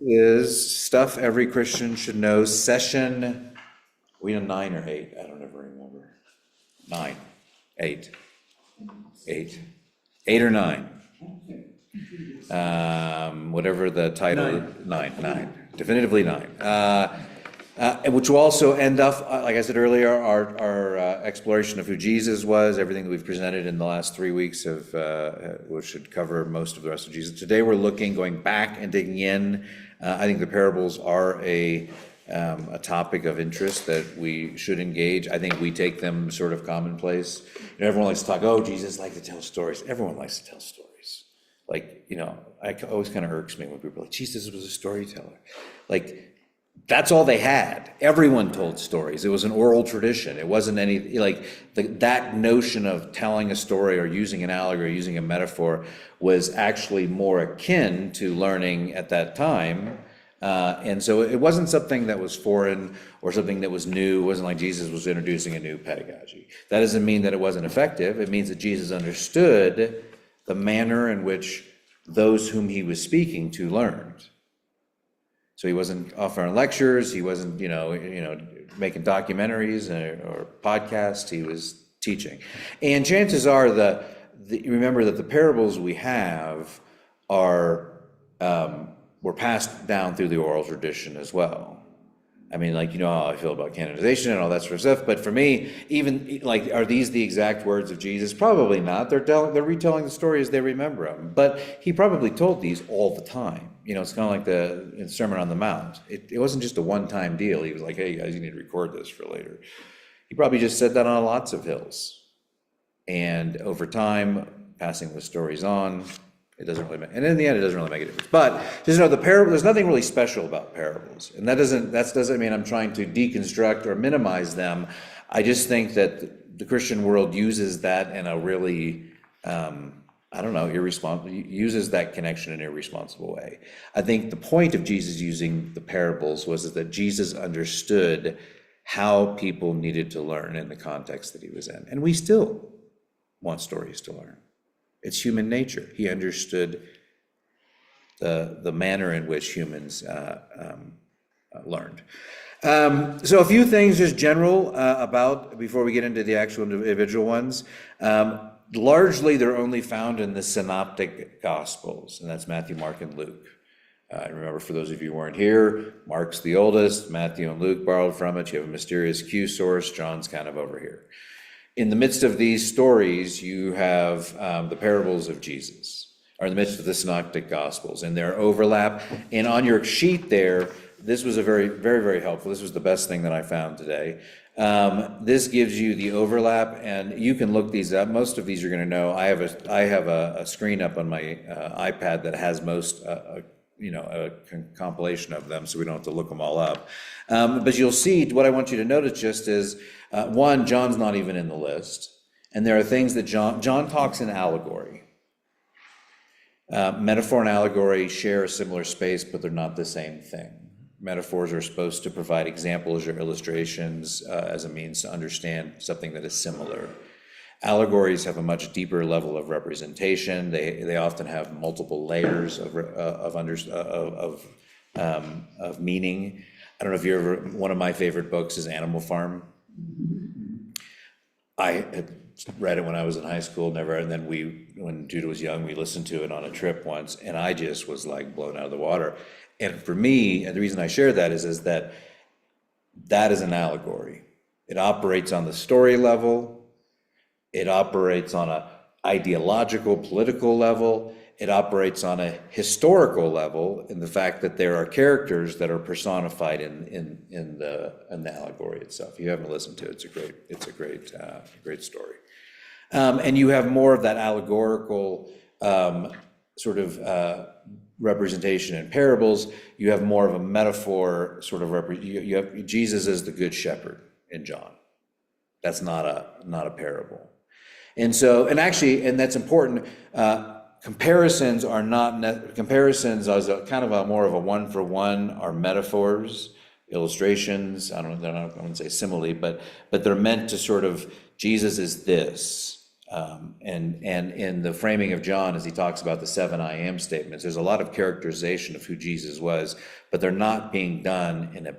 Is stuff every Christian should know, session, we on 9 or 8? I don't ever remember. 9, 8, 8, 8 or 9. Whatever the title, 9, definitively 9. Which will also end up, like I said earlier, our exploration of who Jesus was, everything that we've presented in the last 3 weeks of, which should cover most of the rest of Jesus. Today we're going back and digging in. I think the parables are a topic of interest that we should engage. I think we take them sort of commonplace. Everyone likes to talk, oh, Jesus liked to tell stories. Everyone likes to tell stories. Like, it always kind of irks me when people are like, Jesus was a storyteller. Like, that's all they had. Everyone told stories. It was an oral tradition. It wasn't any, that notion of telling a story or using an allegory, using a metaphor was actually more akin to learning at that time. And so it wasn't something that was foreign or something that was new. It wasn't like Jesus was introducing a new pedagogy. That doesn't mean that it wasn't effective. It means that Jesus understood the manner in which those whom he was speaking to learned. So he wasn't offering lectures, he wasn't, making documentaries or podcasts, he was teaching. And chances are remember that the parables we have were passed down through the oral tradition as well. I mean, how I feel about canonization and all that sort of stuff, but for me, even, are these the exact words of Jesus? Probably not. They're retelling the story as they remember them, but he probably told these all the time. It's kind of like the Sermon on the Mount. It wasn't just a one-time deal. He was like, hey, guys, you need to record this for later. He probably just said that on lots of hills. And over time, passing the stories on, it doesn't really make, and in the end, it doesn't really make a difference. But just know the parable, there's nothing really special about parables. And that doesn't mean I'm trying to deconstruct or minimize them. I just think that the Christian world uses that in a really, uses that connection in an irresponsible way. I think the point of Jesus using the parables was that Jesus understood how people needed to learn in the context that he was in. And we still want stories to learn. It's human nature. He understood the manner in which humans learned. So a few things just general before we get into the actual individual ones. Largely, they're only found in the synoptic gospels, and that's Matthew, Mark, and Luke. Remember, for those of you who weren't here, Mark's the oldest, Matthew and Luke borrowed from it. You have a mysterious Q source, John's kind of over here. In the midst of these stories, you have the parables of Jesus, or in the midst of the synoptic gospels, and their overlap. And on your sheet there, this was a very, very, very helpful. This was the best thing that I found today. This gives you the overlap, and you can look these up. Most of these you're going to know. I have a screen up on my iPad that has most, a compilation of them, so we don't have to look them all up. But you'll see, what I want you to notice just is, one, John's not even in the list, and there are things that John talks in allegory. Metaphor and allegory share a similar space, but they're not the same thing. Metaphors are supposed to provide examples or illustrations as a means to understand something that is similar. Allegories have a much deeper level of representation. They often have multiple layers of meaning. I don't know if you ever, one of my favorite books is Animal Farm. I had read it when I was in high school, and then when Judah was young, we listened to it on a trip once, and I just was like blown out of the water. And for me, and the reason I share that is that is an allegory. It operates on the story level. It operates on an ideological, political level. It operates on a historical level in the fact that there are characters that are personified in the allegory itself. If you haven't listened to it, it's a great story. And you have more of that allegorical sort of representation in parables. You have more of a metaphor sort of you have Jesus as the good shepherd in John. That's not a parable. And so, and that's important. Comparisons are not comparisons as a kind of more of a one for one are metaphors, illustrations. I wouldn't say simile, but they're meant to sort of, Jesus is this. And in the framing of John, as he talks about the 7 I am statements, there's a lot of characterization of who Jesus was, but they're not being done in a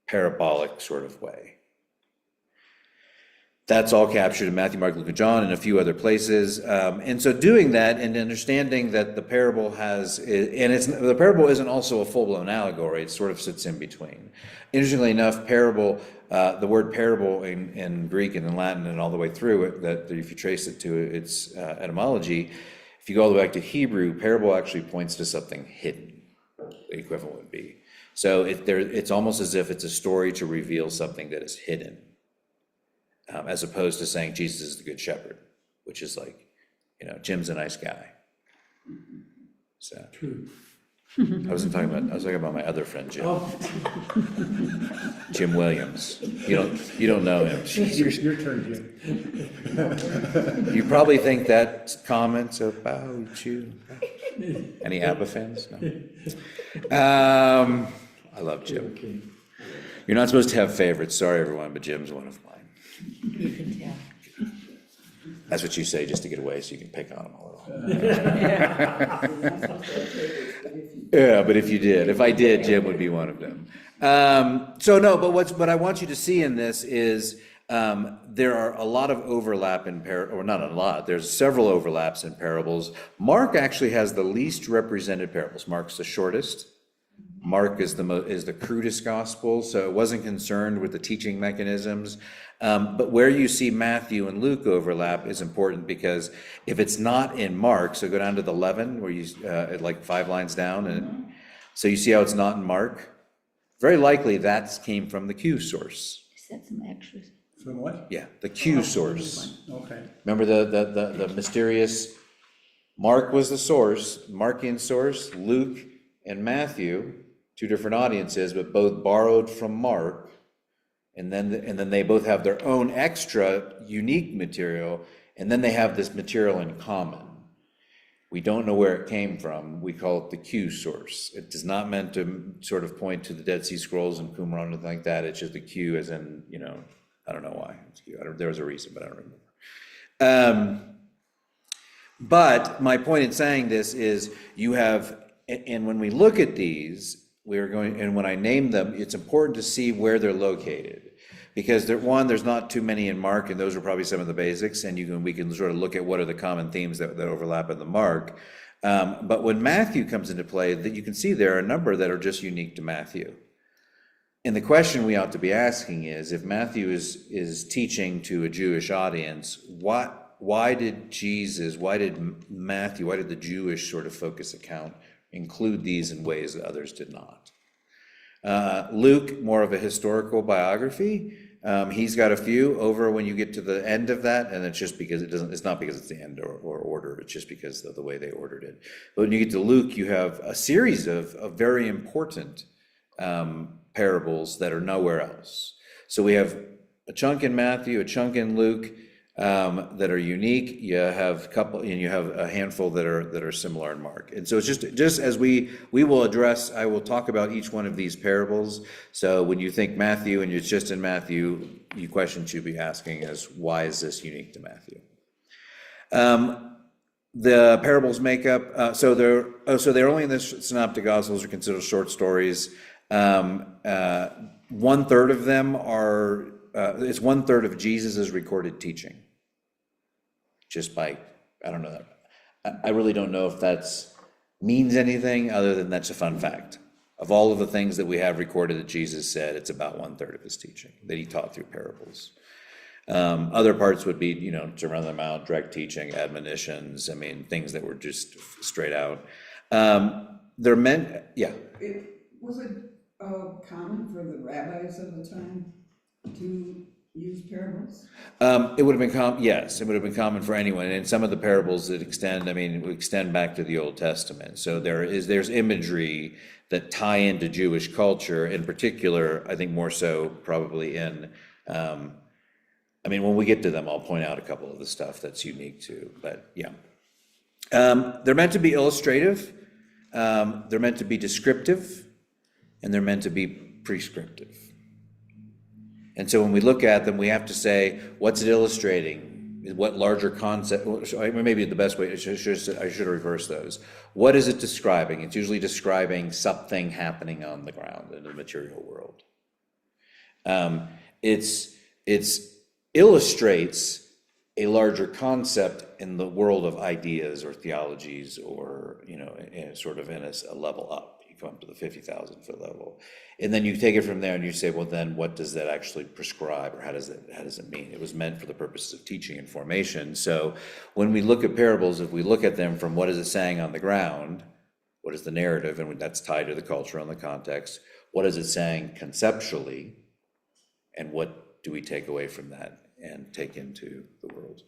parabolic sort of way. That's all captured in Matthew, Mark, Luke, and John, and a few other places. And so doing that and understanding that the parable has, and the parable isn't also a full-blown allegory, it sort of sits in between. Interestingly enough, parable, the word parable in Greek and in Latin and all the way through it, that if you trace it to its etymology, if you go all the way back to Hebrew, parable actually points to something hidden, the equivalent would be. So it's almost as if it's a story to reveal something that is hidden. As opposed to saying Jesus is the good shepherd, which is like, Jim's a nice guy. So True. I was talking about my other friend Jim. Oh, Jim Williams. You don't know him. your turn, Jim. You probably think that comment's about you. Any ABBA fans? No. I love Jim. Okay. You're not supposed to have favorites. Sorry, everyone, but Jim's one of mine. You can tell. That's what you say just to get away, so you can pick on him a little. Yeah, but if I did, Jim would be one of them. What I want you to see in this is there are a lot of overlap in or not a lot. There's several overlaps in parables. Mark actually has the least represented parables. Mark's the shortest. Mark is the crudest gospel, so it wasn't concerned with the teaching mechanisms. But where you see Matthew and Luke overlap is important, because if it's not in Mark, so go down to the 11, where you like 5 lines down, and so you see how it's not in Mark. Very likely that came from the Q source. Is that some extras? From what? Yeah, the Q source. Okay. Remember the mysterious. Mark was the source, Markian source. Luke and Matthew, 2 different audiences, but both borrowed from Mark. And then they both have their own extra unique material, and then they have this material in common. We don't know where it came from. We call it the Q source. It is not meant to sort of point to the Dead Sea Scrolls and Qumran or anything like that. It's just the Q as in, I don't know why. There was a reason, but I don't remember. But my point in saying this is you have, and when we look at these, and when I name them, it's important to see where they're located, because there's not too many in Mark, and those are probably some of the basics, and we can sort of look at what are the common themes that overlap in the Mark. But when Matthew comes into play, that you can see there are a number that are just unique to Matthew. And the question we ought to be asking is, if Matthew is teaching to a Jewish audience, why did Matthew, why did the Jewish sort of focus account include these in ways that others did not? Luke, more of a historical biography. He's got a few over when you get to the end of that, and it's just because it's not because it's the end or order, it's just because of the way they ordered it. But when you get to Luke, you have a series of very important parables that are nowhere else. So we have a chunk in Matthew, a chunk in Luke, that are unique. You have a handful that are similar in Mark. And so it's just as we will address, I will talk about each one of these parables. So when you think Matthew and it's just in Matthew, the question should be asking is, why is this unique to Matthew? The parables make up, so they're only in the synoptic gospels, are considered short stories. 1/3 of them are, it's 1/3 of Jesus's recorded teaching. Just by, I don't know, I really don't know if that's means anything other than that's a fun fact. Of all of the things that we have recorded that Jesus said, it's about 1/3 of his teaching that he taught through parables. Other parts would be, to run them out, direct teaching, admonitions, things that were just straight out. They're meant, yeah. Was it common for the rabbis of the time to use parables? It would have been yes, it would have been common for anyone. And some of the parables that extend back to the Old Testament. So there's imagery that tie into Jewish culture, in particular, I think more so probably in, when we get to them, I'll point out a couple of the stuff that's unique too, but yeah. They're meant to be illustrative, they're meant to be descriptive, and they're meant to be prescriptive. And so when we look at them, we have to say, what's it illustrating? What larger concept, maybe the best way, I should reverse those. What is it describing? It's usually describing something happening on the ground in the material world. It's illustrates a larger concept in the world of ideas or theologies, or, sort of in a level up. You come up to the 50,000 foot level, and then you take it from there and you say, well, then what does that actually prescribe, or how does it mean? It was meant for the purposes of teaching and formation. So when we look at parables, if we look at them from what is it saying on the ground, what is the narrative, and that's tied to the culture and the context, what is it saying conceptually, and what do we take away from that and take into the world?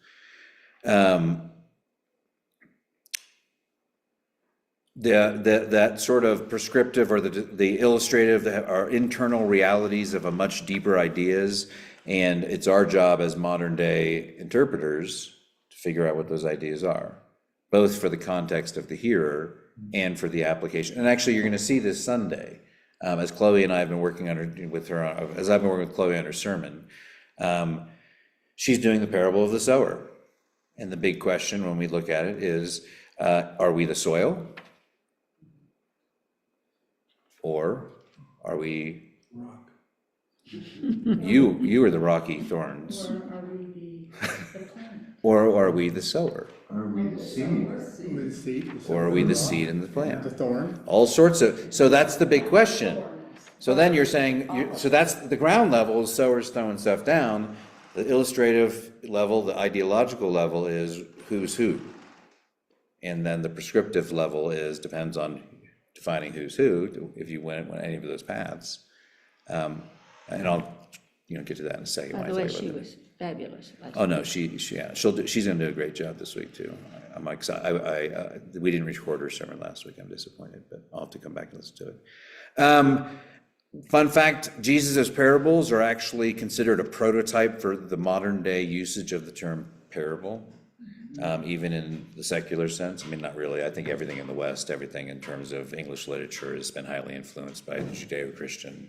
That sort of prescriptive, or the illustrative, are internal realities of a much deeper ideas, and it's our job as modern day interpreters to figure out what those ideas are, both for the context of the hearer and for the application. And actually, you're going to see this Sunday, as Chloe and I have been working with her, as I've been working with Chloe on her sermon. She's doing the parable of the sower, and the big question when we look at it is, are we the soil? Or are we rock? You are the rocky thorns. Or are we the plant? Or are we the sower? Are we the seed? Or are we the seed in the The plant? thorn? All sorts of, so that's the big question. So then you're saying, so that's the ground level, is sowers throwing stuff down. The illustrative level, the ideological level is who's who. And then the prescriptive level depends on defining who's who, if you went any of those paths. And I'll, get to that in a second. By the way, she was fabulous. Oh, no, she's gonna do a great job this week too. I'm excited. We didn't record her sermon last week. I'm disappointed, but I'll have to come back and listen to it. Fun fact, Jesus' parables are actually considered a prototype for the modern day usage of the term parable. Even in the secular sense. I mean, not really. I think everything in the West, everything in terms of English literature, has been highly influenced by the Judeo-Christian,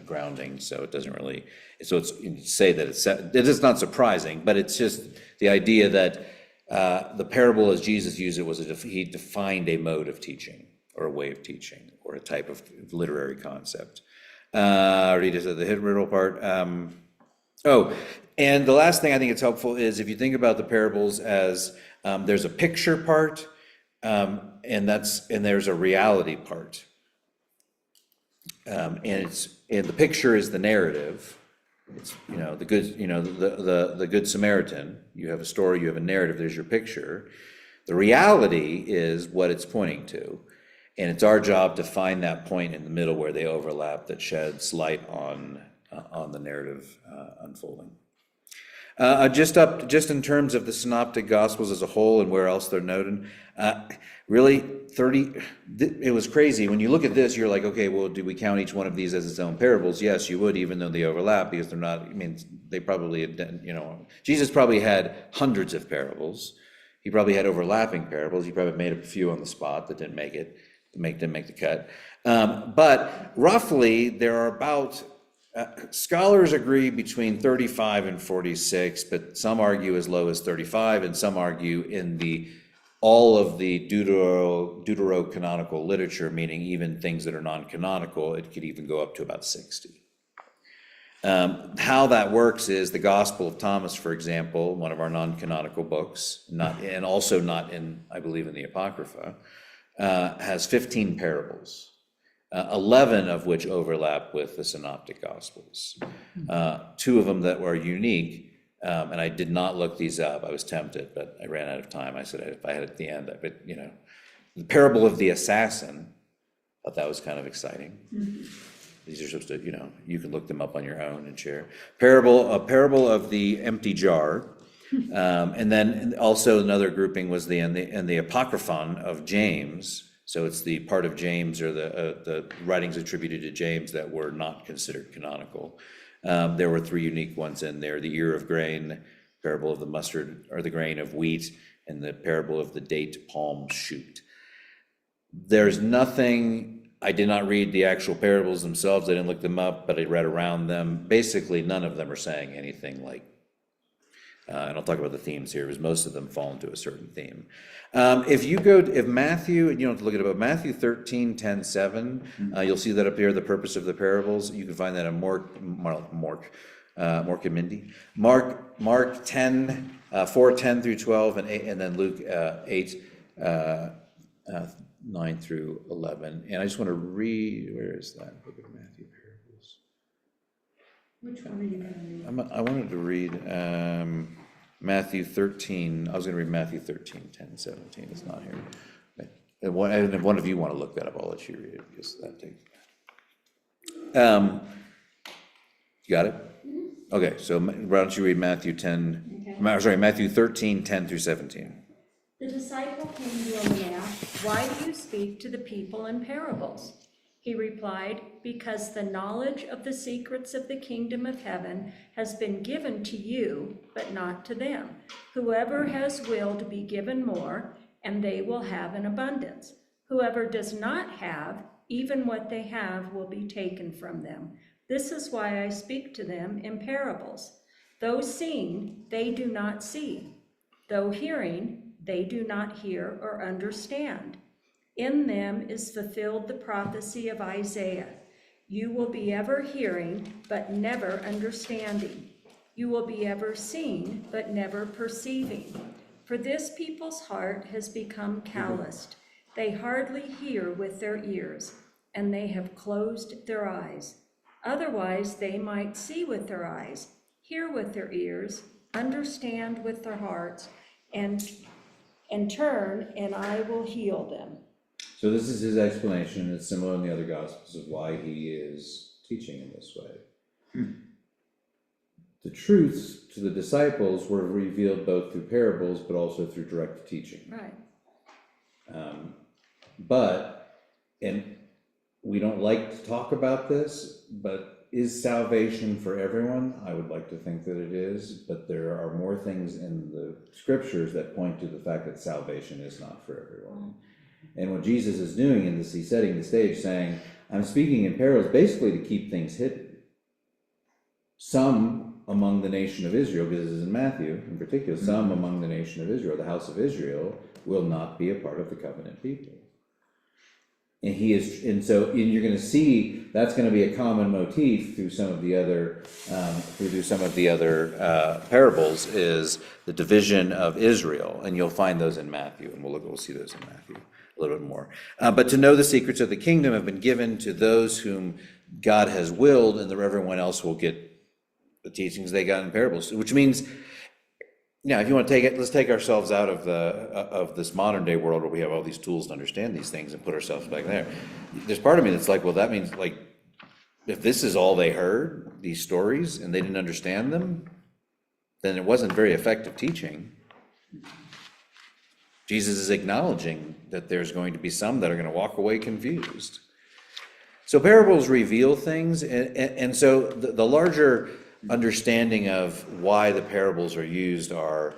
grounding. So it doesn't really. So it's, you say that it is not surprising, but it's just the idea that the parable, as Jesus used it, he defined a mode of teaching, or a way of teaching, or a type of literary concept. Already just the hit riddle part. And the last thing I think it's helpful is if you think about the parables as there's a picture part, and there's a reality part, and the picture is the narrative. It's the good the Good Samaritan. You have a story, you have a narrative. There's your picture. The reality is what it's pointing to, and it's our job to find that point in the middle where they overlap, that sheds light on the narrative unfolding. Just in terms of the Synoptic Gospels as a whole and where else they're noted, really it was crazy. When you look at this, you're like, okay, well, do we count each one of these as its own parables? Yes, you would, even though they overlap, because they're not, I mean, they probably, Jesus probably had hundreds of parables. He probably had overlapping parables. He probably made a few on the spot that didn't make the cut. But roughly, there are about, scholars agree between 35 and 46, but some argue as low as 35, and some argue in all of the deuterocanonical literature, meaning even things that are non-canonical, it could even go up to about 60. How that works is the Gospel of Thomas, for example, one of our non-canonical books, and also not in, I believe, in the Apocrypha, has 15 parables. 11 of which overlap with the Synoptic Gospels. 2 of them that were unique, and I did not look these up. I was tempted, but I ran out of time. I said if I had it at the end, but the parable of the assassin, I thought that was kind of exciting. These are supposed to, you can look them up on your own and share. A parable of the empty jar, and then also another grouping was the Apocryphon of James. So it's the part of James, or the writings attributed to James that were not considered canonical. There were 3 unique ones in there: the ear of grain, parable of the mustard or the grain of wheat, and the parable of the date palm shoot. There's nothing, I did not read the actual parables themselves, I didn't look them up, but I read around them. Basically, none of them are saying anything like And I'll talk about the themes here, because most of them fall into a certain theme. If Matthew, you don't have to look it up, but Matthew 13, 10, 7, you'll see that up here, the purpose of the parables. You can find that in Mark and Mindy. Mark 10, 4, 10 through 12, and then Luke 8, 9 through 11. And I just want to read, where is that book of Matthew parables? Which one are you gonna read? I wanted to read Matthew 13. I was going to read Matthew 13, 10, 17. It's not here. Okay. And if one of you want to look that up, I'll let you read it, because that takes. You got it? Okay, so why don't you read Matthew 10, Matthew 13, 10 through 17. The disciple came to him and asked, "Why do you speak to the people in parables?" He replied, "Because the knowledge of the secrets of the kingdom of heaven has been given to you, but not to them. Whoever has will to be given more, and they will have in abundance. Whoever does not have, even what they have will be taken from them. This is why I speak to them in parables. Though seeing, they do not see. Though hearing, they do not hear or understand. In them is fulfilled the prophecy of Isaiah. You will be ever hearing, but never understanding. You will be ever seeing, but never perceiving. For this people's heart has become calloused. They hardly hear with their ears, and they have closed their eyes. Otherwise they might see with their eyes, hear with their ears, understand with their hearts, and turn, and I will heal them." So this is his explanation. It's similar in the other Gospels of why he is teaching in this way. The truths to the disciples were revealed both through parables, but also through direct teaching. Right. And we don't like to talk about this, but is salvation for everyone? I would like to think that it is, but there are more things in the scriptures that point to the fact that salvation is not for everyone. And what Jesus is doing in this, he's setting the stage saying, I'm speaking in parables basically to keep things hidden. Some among the nation of Israel, because this is in Matthew in particular, some among the nation of Israel, the house of Israel, will not be a part of the covenant people. And you're going to see that's going to be a common motif through some of the other parables, is the division of Israel, and you'll find those in Matthew, and we'll see those in Matthew a little bit more. But to know the secrets of the kingdom have been given to those whom God has willed, and everyone else will get the teachings they got in parables. Which means, if you want to take it, let's take ourselves out of this modern day world where we have all these tools to understand these things and put ourselves back there. There's part of me that's like, well, that means like, if this is all they heard, these stories, and they didn't understand them, then it wasn't very effective teaching. Jesus is acknowledging that there's going to be some that are going to walk away confused. So parables reveal things, and so the larger understanding of why the parables are used are,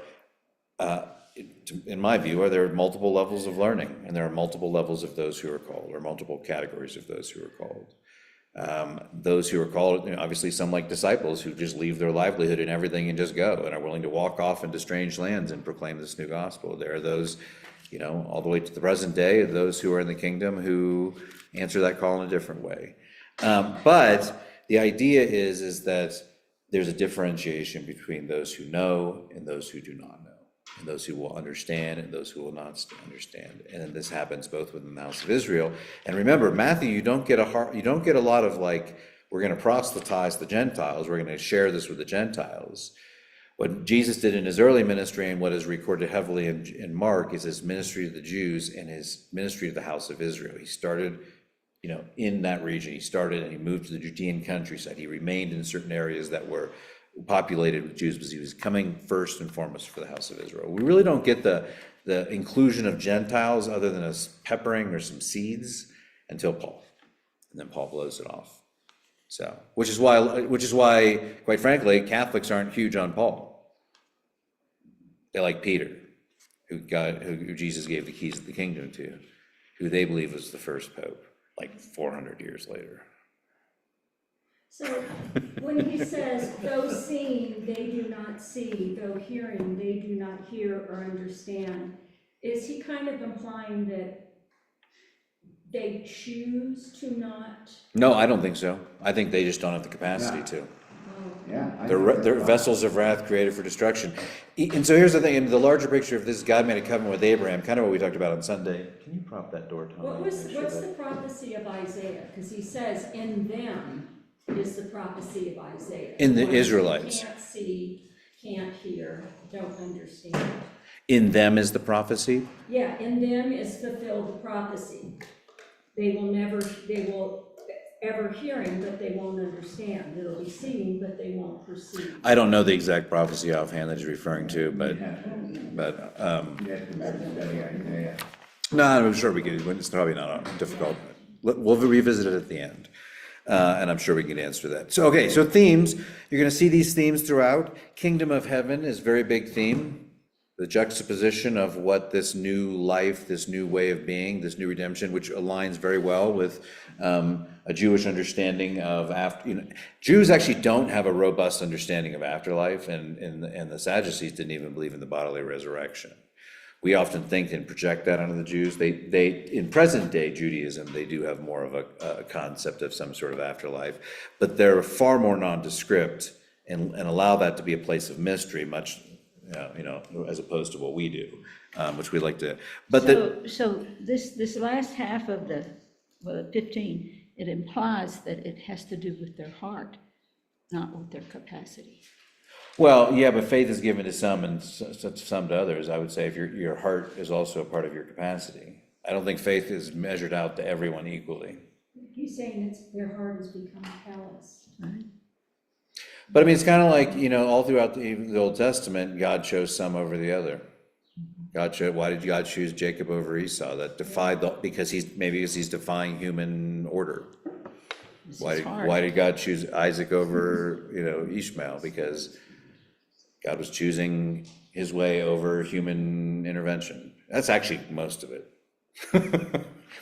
in my view, there are multiple levels of learning, and there are multiple levels of those who are called, or multiple categories of those who are called. Those who are called, obviously some like disciples who just leave their livelihood and everything and just go and are willing to walk off into strange lands and proclaim this new gospel. There are those, all the way to the present day, those who are in the kingdom who answer that call in a different way. But the idea is that there's a differentiation between those who know and those who do not know, and those who will understand and those who will not understand. And this happens both within the house of Israel. And remember, Matthew, you don't get a lot of like, we're going to proselytize the Gentiles, we're going to share this with the Gentiles. What Jesus did in his early ministry, and what is recorded heavily in Mark, is his ministry to the Jews and his ministry to the house of Israel. He started in that region. He started and he moved to the Judean countryside. He remained in certain areas that were populated with Jews, because he was coming first and foremost for the house of Israel. We really don't get the inclusion of Gentiles other than a peppering or some seeds until Paul, and then Paul blows it off. So, which is why, quite frankly, Catholics aren't huge on Paul. They like Peter, who Jesus gave the keys of the kingdom to, who they believe was the first pope, like 400 years later. So when he says, though seeing, they do not see, though hearing, they do not hear or understand, is he kind of implying that they choose to not? No, I don't think so. I think they just don't have the capacity Yeah. to. Yeah. I They're, think they're that's vessels of wrath created for destruction. And so here's the thing, in the larger picture, if this is God made a covenant with Abraham, kind of what we talked about on Sunday. Can you prop that door, Tom? What's the prophecy of Isaiah? Because he says, in them is the prophecy of Isaiah. In the Ones who Israelites. can't see, can't hear, don't understand. In them is the prophecy? Yeah, in them is fulfilled the prophecy. They will ever hearing, but they won't understand. They'll be seeing, but they won't perceive. I don't know the exact prophecy offhand that he's referring to, but, You have to remember studying Isaiah. no, I'm sure we could, it's probably not difficult. We'll revisit it at the end, and I'm sure we can answer that. So, okay, so themes, you're gonna see these themes throughout. Kingdom of heaven is a very big theme. The juxtaposition of what this new life, this new way of being, this new redemption, which aligns very well with a Jewish understanding of Jews actually don't have a robust understanding of afterlife, and the Sadducees didn't even believe in the bodily resurrection. We often think and project that onto the Jews. They in present day Judaism, they do have more of a concept of some sort of afterlife, but they're far more nondescript and allow that to be a place of mystery, much as opposed to what we do, which we like to. But So this last half of the 15, it implies that it has to do with their heart, not with their capacity. well, yeah, but faith is given to some and some to others. I would say if your heart is also a part of your capacity. I don't think faith is measured out to everyone equally. He's saying their heart has become callous. Right? But I mean, it's kind of like, all throughout the Old Testament, God chose some over the other. Why did God choose Jacob over Esau? That defied because he's defying human order. Why did God choose Isaac over, Ishmael? Because God was choosing his way over human intervention. That's actually most of it.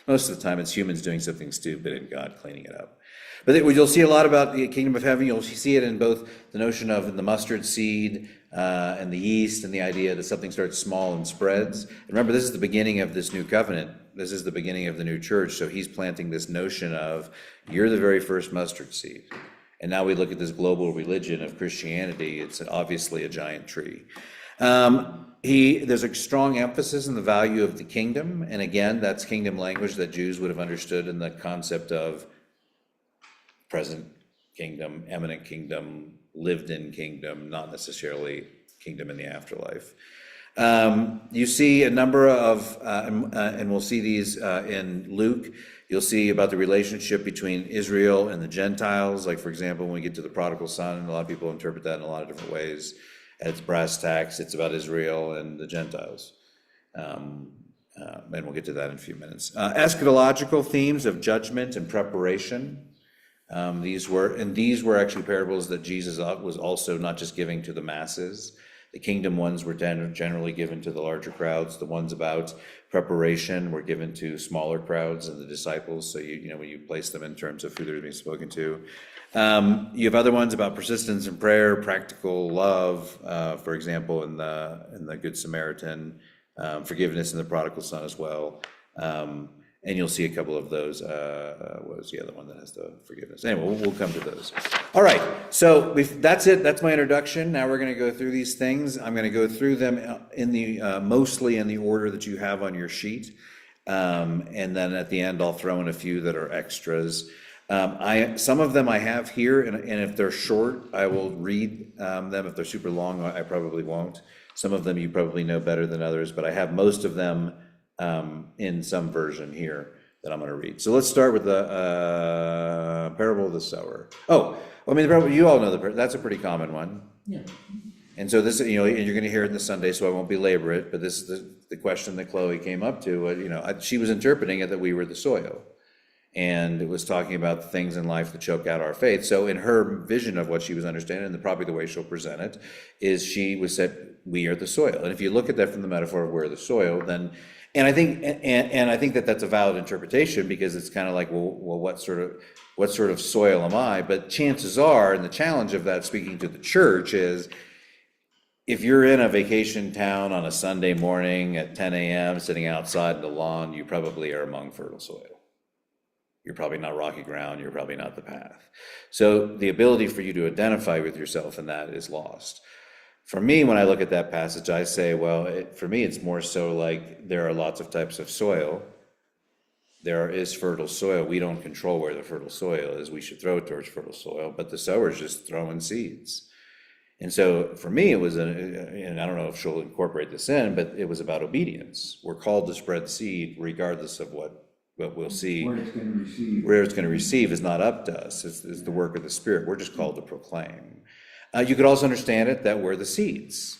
Most of the time, it's humans doing something stupid and God cleaning it up. But you'll see a lot about the kingdom of heaven. You'll see it in both the notion of the mustard seed and the yeast, and the idea that something starts small and spreads. And remember, this is the beginning of this new covenant. This is the beginning of the new church. So he's planting this notion of, you're the very first mustard seed. And now we look at this global religion of Christianity. It's obviously a giant tree. There's a strong emphasis on the value of the kingdom. And again, that's kingdom language that Jews would have understood in the concept of present kingdom, eminent kingdom, lived in kingdom, not necessarily kingdom in the afterlife. You see a number of, and we'll see these in Luke, you'll see about the relationship between Israel and the Gentiles. Like, for example, when we get to the prodigal son, a lot of people interpret that in a lot of different ways. It's brass tacks, it's about Israel and the Gentiles. And we'll get to that in a few minutes. Eschatological themes of judgment and preparation. These were actually parables that Jesus was also not just giving to the masses. The kingdom ones were generally given to the larger crowds. The ones about preparation were given to smaller crowds and the disciples. So when you place them in terms of who they're being spoken to. You have other ones about persistence in prayer, practical love, for example, in the Good Samaritan, forgiveness in the prodigal son as well. And you'll see a couple of those. What was the other one that has the forgiveness? Anyway, we'll come to those. All right, so that's it. That's my introduction. Now we're going to go through these things. I'm going to go through them mostly in the order that you have on your sheet. And then at the end, I'll throw in a few that are extras. Some of them I have here, and if they're short, I will read them. If they're super long, I probably won't. Some of them you probably know better than others, but I have most of them in some version here that I'm going to read. So let's start with the parable of the sower. Oh, I mean, the parable, you all know that's a pretty common one. Yeah. And so this, and you're going to hear it in the Sunday, so I won't belabor it, but this is the question that Chloe came up to. She was interpreting it that we were the soil. And it was talking about the things in life that choke out our faith. So in her vision of what she was understanding, and probably the way she'll present it, is she was said, we are the soil. And if you look at that from the metaphor of we're the soil, then And I think, and I think that that's a valid interpretation, because it's kind of like, well, what sort of soil am I? But chances are, and the challenge of that, speaking to the church, is if you're in a vacation town on a Sunday morning at 10 a.m., sitting outside in the lawn, you probably are among fertile soil. You're probably not rocky ground, you're probably not the path. So the ability for you to identify with yourself in that is lost. For me, when I look at that passage, I say, well, for me, it's more so like there are lots of types of soil. There is fertile soil. We don't control where the fertile soil is. We should throw it towards fertile soil, but the sower's just throwing seeds. And so for me, it was, and I don't know if she'll incorporate this in, but it was about obedience. We're called to spread seed regardless of what we'll see. Where it's gonna receive. Where it's going to receive is not up to us. It's the work of the Spirit. We're just called to proclaim. You could also understand it that we're the seeds,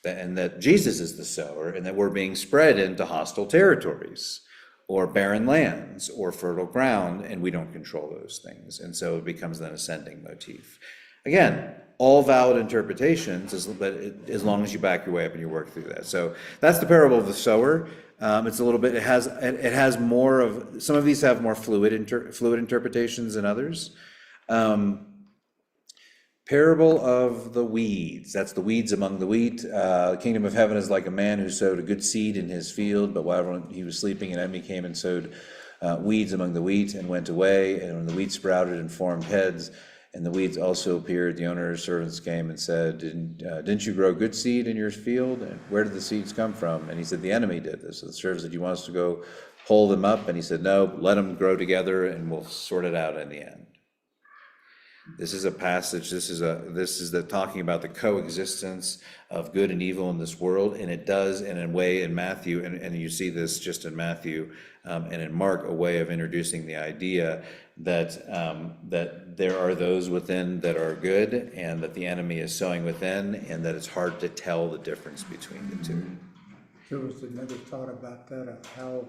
and that Jesus is the sower, and that we're being spread into hostile territories, or barren lands, or fertile ground, and we don't control those things. And so it becomes an ascending motif. Again, all valid interpretations, but as long as you back your way up and you work through that. So that's the parable of the sower. It's a little bit, it has more of, some of these have more fluid interpretations than others. Parable of the weeds. That's the weeds among the wheat. The kingdom of heaven is like a man who sowed a good seed in his field, but while he was sleeping, an enemy came and sowed weeds among the wheat and went away. And when the wheat sprouted and formed heads, and the weeds also appeared, the owner's servants came and said, didn't you grow good seed in your field? And where did the seeds come from? And he said, the enemy did this. So the servants said, you want us to go pull them up? And he said, no, let them grow together and we'll sort it out in the end. This is a passage, this is the talking about the coexistence of good and evil in this world, and it does in a way in Matthew, and you see this just in Matthew and in Mark, a way of introducing the idea that that there are those within that are good, and that the enemy is sowing within, and that it's hard to tell the difference between the two. There was another thought about that, of how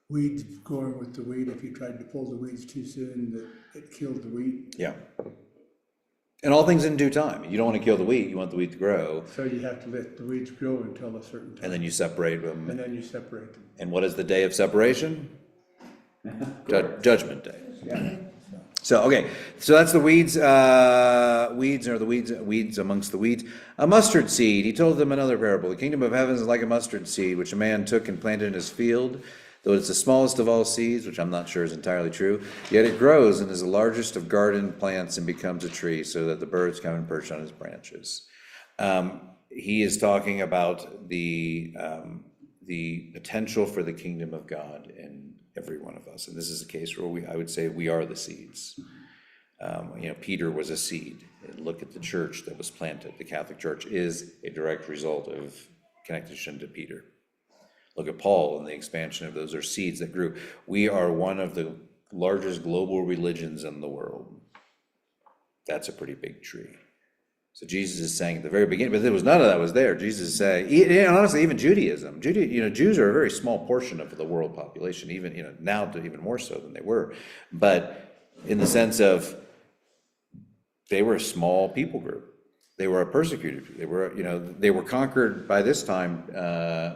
weeds growing with the wheat, if you tried to pull the weeds too soon, that it killed the wheat. Yeah. And all things in due time. You don't want to kill the wheat, you want the wheat to grow. So you have to let the weeds grow until a certain time. And then you separate them. And then you separate them. And what is the day of separation? Judgment Day. Yeah. So, okay, so that's the weeds, weeds amongst the wheat. A mustard seed, he told them another parable. The kingdom of heaven is like a mustard seed, which a man took and planted in his field. Though it's the smallest of all seeds, which I'm not sure is entirely true, yet it grows and is the largest of garden plants and becomes a tree, so that the birds come and perch on its branches. He is talking about the potential for the kingdom of God in every one of us. And this is a case where I would say we are the seeds. Peter was a seed. Look at the church that was planted. The Catholic Church is a direct result of connection to Peter. Look at Paul and the expansion of those are seeds that grew. We are one of the largest global religions in the world. That's a pretty big tree. So Jesus is saying at the very beginning, but there was none of that was there. Jesus is saying, honestly, even Judaism, Jews are a very small portion of the world population, even, now even more so than they were. But in the sense of, they were a small people group. They were a persecuted. They were conquered by this time.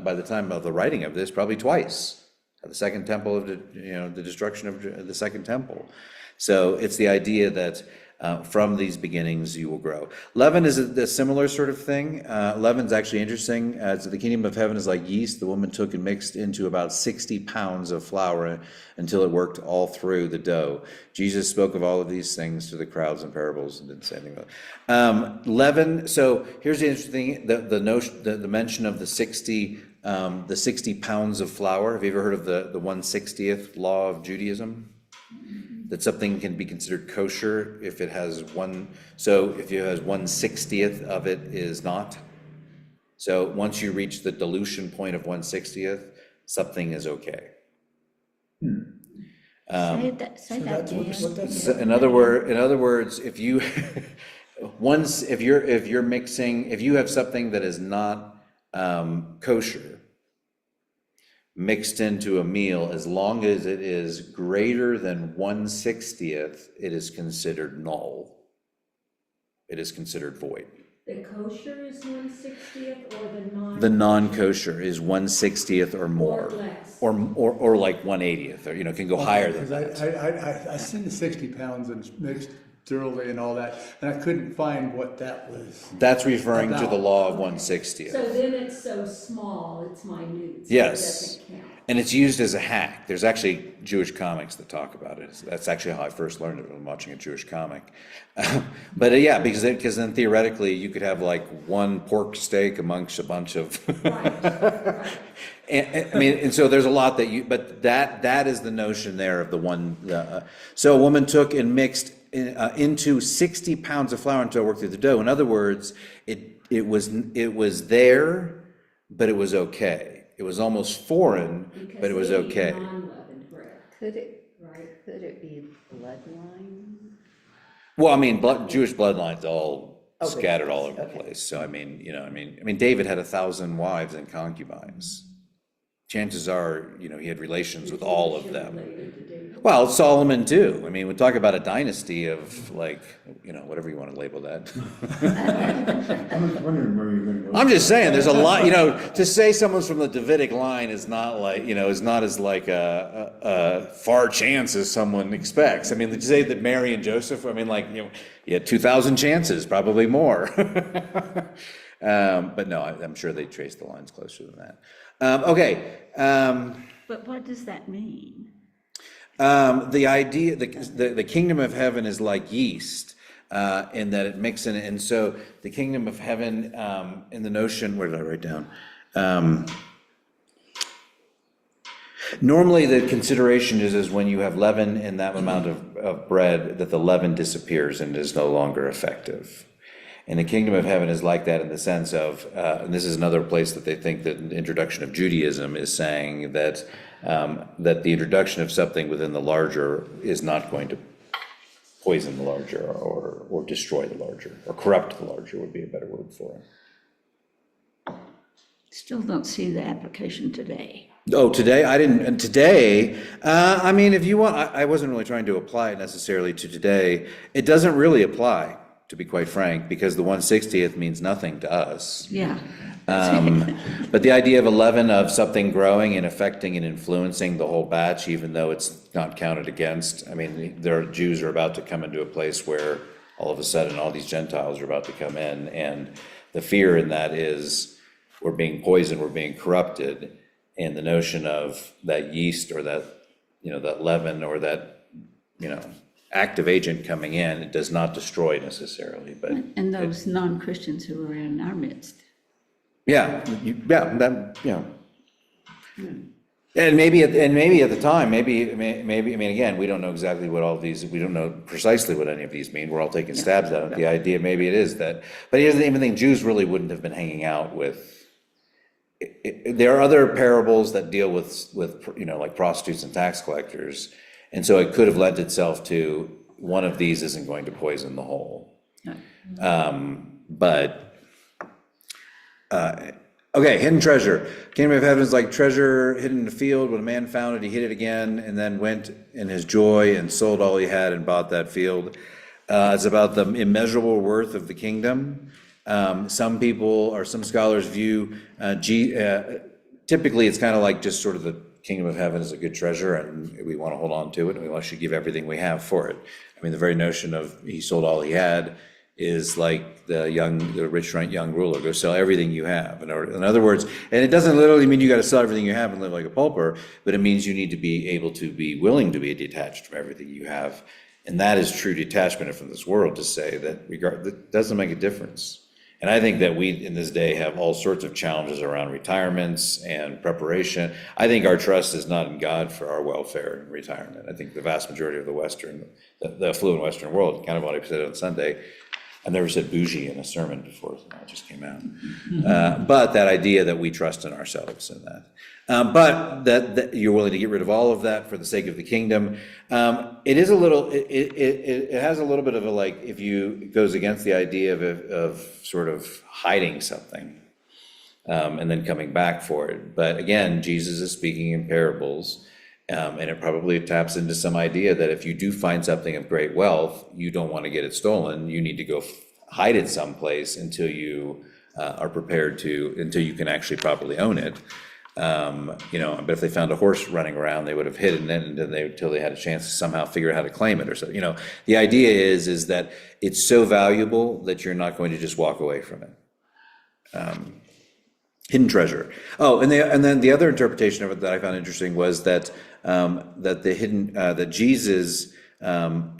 By the time of the writing of this, probably twice. The second temple of the destruction of the second temple. So it's the idea that from these beginnings you will grow. Leaven is a similar sort of thing. Leaven's actually interesting. So the kingdom of heaven is like yeast. The woman took and mixed into about 60 pounds of flour until it worked all through the dough. Jesus spoke of all of these things to the crowds in parables and didn't say anything about it. Leaven. So here's the interesting thing: the notion, the mention of the 60 pounds of flour. Have you ever heard of the 1/60th law of Judaism? That something can be considered kosher if it has if it has 1/60th of it is not. So once you reach the dilution point of 1/60th, something is okay. Say that again. So in other words, if you if you have something that is not kosher mixed into a meal, as long as it is greater than 1/60th, it is considered null. It is considered void. The kosher is 1/60th or the non? The non-kosher is 1/60th or more. Or less. Or like 1/80th, or, can go higher than Because that. I seen the 60 pounds and mixed thoroughly and all that, and I couldn't find what that was. That's referring to the About. law of So 1/60th. then it's so small, it's minute, so it Yes. doesn't count. And it's used as a hack. There's actually Jewish comics that talk about it. That's actually how I first learned it, when watching a Jewish comic. But yeah, because then theoretically you could have like one pork steak amongst a bunch of. Right. And so there's a lot but that is the notion there of the one. So a woman took and mixed into 60 pounds of flour until it worked through the dough. In other words, it was there, but it was okay. It was almost foreign, but it was Because they eat okay. non-leavened bread, Could it, right? could it be bloodline? Well, I mean, Jewish bloodlines all Okay. scattered all over the Okay. place. So I mean, David had 1,000 wives and concubines. Chances are, he had relations with all of them. Related to David. Well, Solomon too. I mean, we talk about a dynasty of like, whatever you want to label that. I was wondering where you're gonna go. I'm just saying, there's a lot, to say someone's from the Davidic line is not like, is not as like a far chance as someone expects. I mean, to say that Mary and Joseph, I mean, like, you had 2,000 chances, probably more. But no, I'm sure they traced the lines closer than that. Okay. But what does that mean? The idea, the kingdom of heaven is like yeast, in that it mixes, and so the kingdom of heaven, in the notion, where did I write down? Normally, the consideration is when you have leaven in that amount of bread, that the leaven disappears and is no longer effective. And the kingdom of heaven is like that in the sense of, and this is another place that they think that the introduction of Judaism is saying that that the introduction of something within the larger is not going to poison the larger or destroy the larger, or corrupt the larger would be a better word for it. Still don't see the application today. Oh, today, I didn't, and today, I mean, if you want, I wasn't really trying to apply it necessarily to today. It doesn't really apply, to be quite frank, because the 1/60th means nothing to us. Yeah. But the idea of a leaven of something growing and affecting and influencing the whole batch, even though it's not counted against, I mean, Jews are about to come into a place where all of a sudden all these Gentiles are about to come in, and the fear in that is we're being poisoned, we're being corrupted, and the notion of that yeast or that, that leaven or that, active agent coming in, it does not destroy necessarily, but. And those non-Christians who are in our midst. Yeah, And maybe at the time, maybe, I mean, again, we don't know exactly what all these, we don't know precisely what any of these mean. We're all taking stabs at it. The idea, maybe it is that, but here's the even thing, Jews really wouldn't have been hanging out with. There are other parables that deal with like prostitutes and tax collectors, and so it could have lent itself to one of these isn't going to poison the whole. Okay, hidden treasure. Kingdom of heaven is like treasure hidden in the field. When a man found it, he hid it again, and then went in his joy and sold all he had and bought that field. It's about the immeasurable worth of the kingdom. Some people or some scholars view, typically it's kind of like just sort of the kingdom of heaven is a good treasure, and we want to hold on to it, and we should give everything we have for it. I mean, the very notion of he sold all he had is like the rich young ruler, go sell everything you have. In other words, and it doesn't literally mean you got to sell everything you have and live like a pauper, but it means you need to be able to be willing to be detached from everything you have. And that is true detachment from this world, to say that that doesn't make a difference. And I think that we, in this day, have all sorts of challenges around retirements and preparation. I think our trust is not in God for our welfare and retirement. I think the vast majority of the affluent Western world, kind of what I said on Sunday, I've never said bougie in a sermon before, so it just came out. But that idea that we trust in ourselves and that. But that you're willing to get rid of all of that for the sake of the kingdom. It is a little, it has a little bit of a, like, it goes against the idea of sort of hiding something and then coming back for it. But again, Jesus is speaking in parables. And it probably taps into some idea that if you do find something of great wealth, you don't want to get it stolen. You need to go hide it someplace until you are prepared to, until you can actually properly own it. But if they found a horse running around, they would have hidden it until they had a chance to somehow figure out how to claim it or so. The idea is that it's so valuable that you're not going to just walk away from it. Hidden treasure. Oh, and then the other interpretation of it that I found interesting was that that Jesus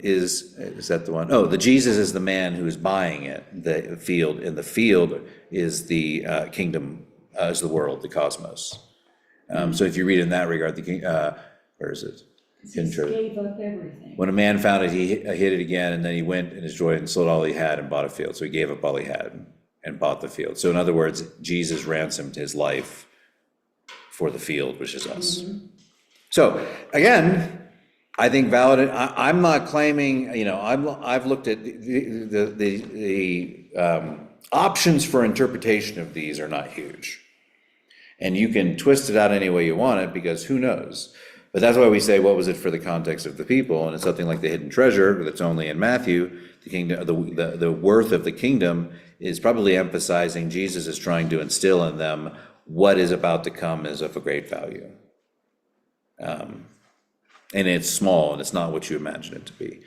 is that the one? Oh, the Jesus is the man who is buying it, the field, and the field is the kingdom, is the world, the cosmos. So if you read in that regard, the king, where is it? Hidden treasure. Gave up everything. When a man found it, he hid it again, and then he went in his joy and sold all he had and bought a field. So he gave up all he had and bought the field. So in other words, Jesus ransomed his life for the field, which is us. So again, I think valid. I'm not claiming. I've looked at the options for interpretation of these are not huge, and you can twist it out any way you want it because who knows. But that's why we say, what was it for the context of the people? And it's something like the hidden treasure that's only in Matthew. The kingdom, the worth of the kingdom is probably emphasizing Jesus is trying to instill in them what is about to come is of a great value. And it's small, and it's not what you imagine it to be.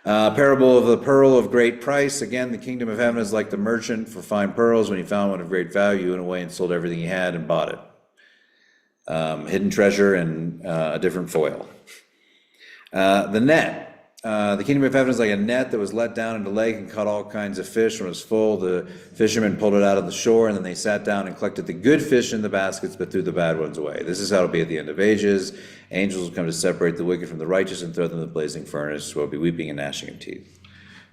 Parable of the pearl of great price. Again, the kingdom of heaven is like the merchant for fine pearls. When he found one of great value, he went away and sold everything he had and bought it. Hidden treasure and a different foil. The net. The kingdom of heaven is like a net that was let down into the lake and caught all kinds of fish. When it was full, the fishermen pulled it out on the shore, and then they sat down and collected the good fish in the baskets, but threw the bad ones away. This is how it'll be at the end of ages. Angels will come to separate the wicked from the righteous and throw them in the blazing furnace, where will be weeping and gnashing of teeth.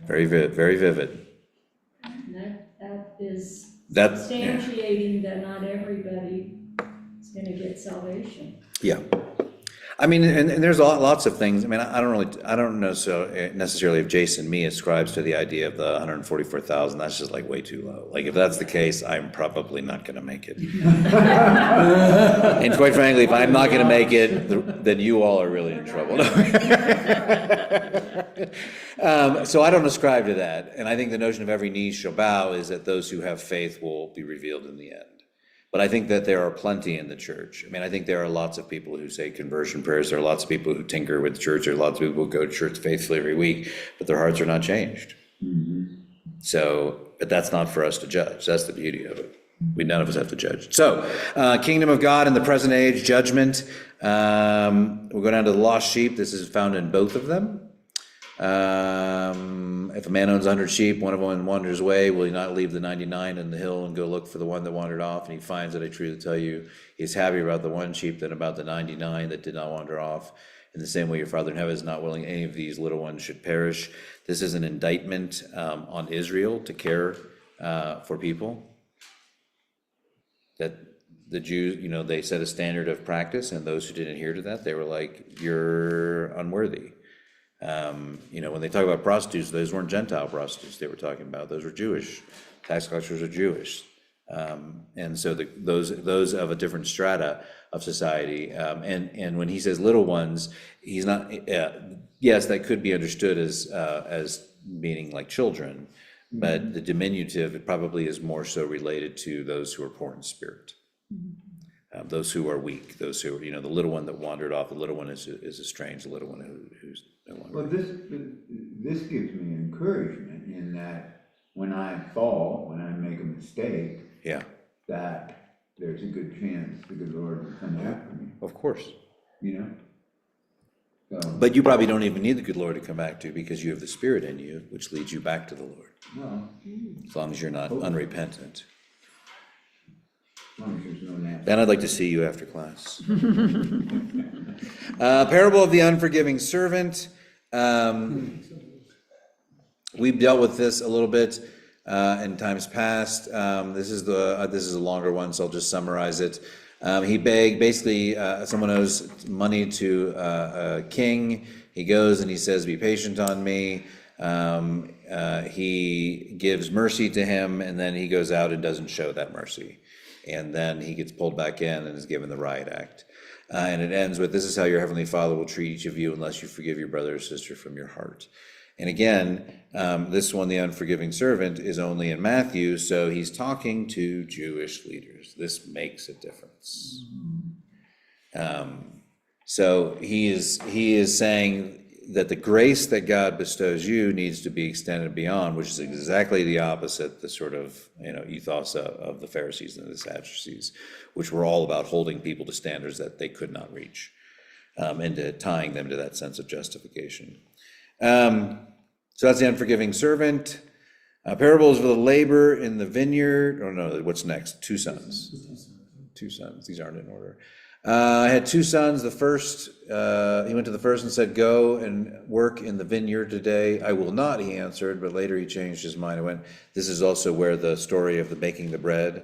Very vivid, very vivid. That is That- substantiating that not everybody is going to get salvation. Yeah. I mean, and there's lots of things. I mean, I don't know necessarily if Jason Me ascribes to the idea of the 144,000. That's just like way too low. Like if that's the case, I'm probably not going to make it. And quite frankly, if I'm not going to make it, then you all are really in trouble. So I don't ascribe to that. And I think the notion of every knee shall bow is that those who have faith will be revealed in the end. But I think that there are plenty in the church. I mean, I think there are lots of people who say conversion prayers. There are lots of people who tinker with church. There are lots of people who go to church faithfully every week, but their hearts are not changed. So, but that's not for us to judge. That's the beauty of it. None of us have to judge. So, kingdom of God in the present age, judgment. We'll go down to the lost sheep. This is found in both of them. If a man owns 100 sheep, one of them wanders away, will he not leave the 99 in the hill and go look for the one that wandered off? And he finds it, I truly tell you, he's happier about the one sheep than about the 99 that did not wander off. In the same way, your Father in heaven is not willing any of these little ones should perish. This is an indictment on Israel to care for people. That the Jews, they set a standard of practice, and those who didn't adhere to that, they were like, you're unworthy. When they talk about prostitutes, those weren't Gentile prostitutes they were talking about. Those were Jewish. Tax collectors are Jewish. And so those of a different strata of society. And when he says little ones, he's not, yes, that could be understood as meaning like children, but the diminutive, it probably is more so related to those who are poor in spirit. Those who are weak, those who are, the little one that wandered off, the little one is estranged, the little one who's no longer. Well, this gives me encouragement in that when I fall, when I make a mistake, Yeah, that there's a good chance the good Lord will come after me, of course. So, But you probably don't even need the good Lord to come back to, because you have the Spirit in you, which leads you back to the Lord, well, as long as you're not unrepentant. as long as there's no natural. Then I'd like to see you after class. Parable of the unforgiving servant. We've dealt with this a little bit in times past. This is a longer one, so I'll just summarize it. He begged, basically, someone owes money to a king. He goes and he says, "Be patient on me." He gives mercy to him, and then he goes out and doesn't show that mercy. And then he gets pulled back in and is given the riot act. And it ends with, "This is how your heavenly Father will treat each of you unless you forgive your brother or sister from your heart." And again, this one, the unforgiving servant, is only in Matthew, so he's talking to Jewish leaders. This makes a difference. So he is saying that the grace that God bestows you needs to be extended beyond, which is exactly the opposite, the sort of, ethos of the Pharisees and the Sadducees, which were all about holding people to standards that they could not reach, and tying them to that sense of justification. So that's the unforgiving servant. Parables of the labor in the vineyard. Oh no, what's next? Two sons. Two sons. These aren't in order. I had two sons. The first, he went to the first and said, "Go and work in the vineyard today." "I will not," he answered, but later he changed his mind and went. This is also where the story of the baking the bread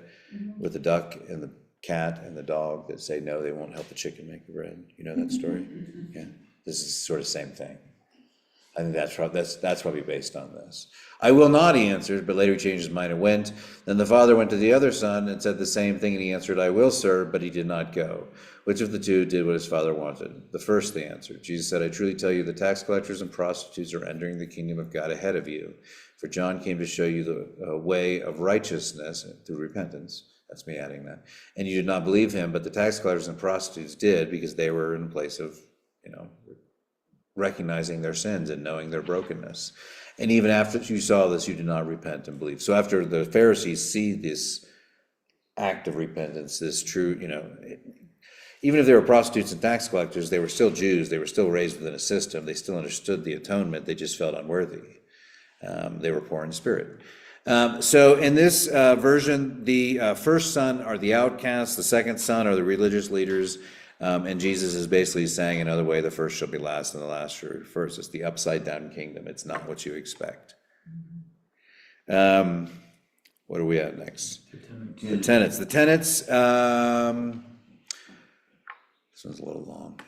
with the duck and the cat and the dog that say no, they won't help the chicken make the bread. You know that story? Yeah. This is sort of the same thing. I think that's probably based on this. "I will not," he answered, but later he changed his mind and went. Then the father went to the other son and said the same thing, and he answered, "I will, sir," but he did not go. Which of the two did what his father wanted? "The first," they answered. Jesus said, "I truly tell you, the tax collectors and prostitutes are entering the kingdom of God ahead of you. For John came to show you the way of righteousness through repentance." That's me adding that. "And you did not believe him, but the tax collectors and prostitutes did, because they were in a place of, recognizing their sins and knowing their brokenness. And even after you saw this, you did not repent and believe." So after the Pharisees see this act of repentance, this true, even if they were prostitutes and tax collectors, they were still Jews. They were still raised within a system. They still understood the atonement. They just felt unworthy. They were poor in spirit. So in this version, the first son are the outcasts. The second son are the religious leaders. And Jesus is basically saying another way, the first shall be last and the last shall be first. It's the upside down kingdom. It's not what you expect. What are we at next? The tenets. The tenets, this one's a little long.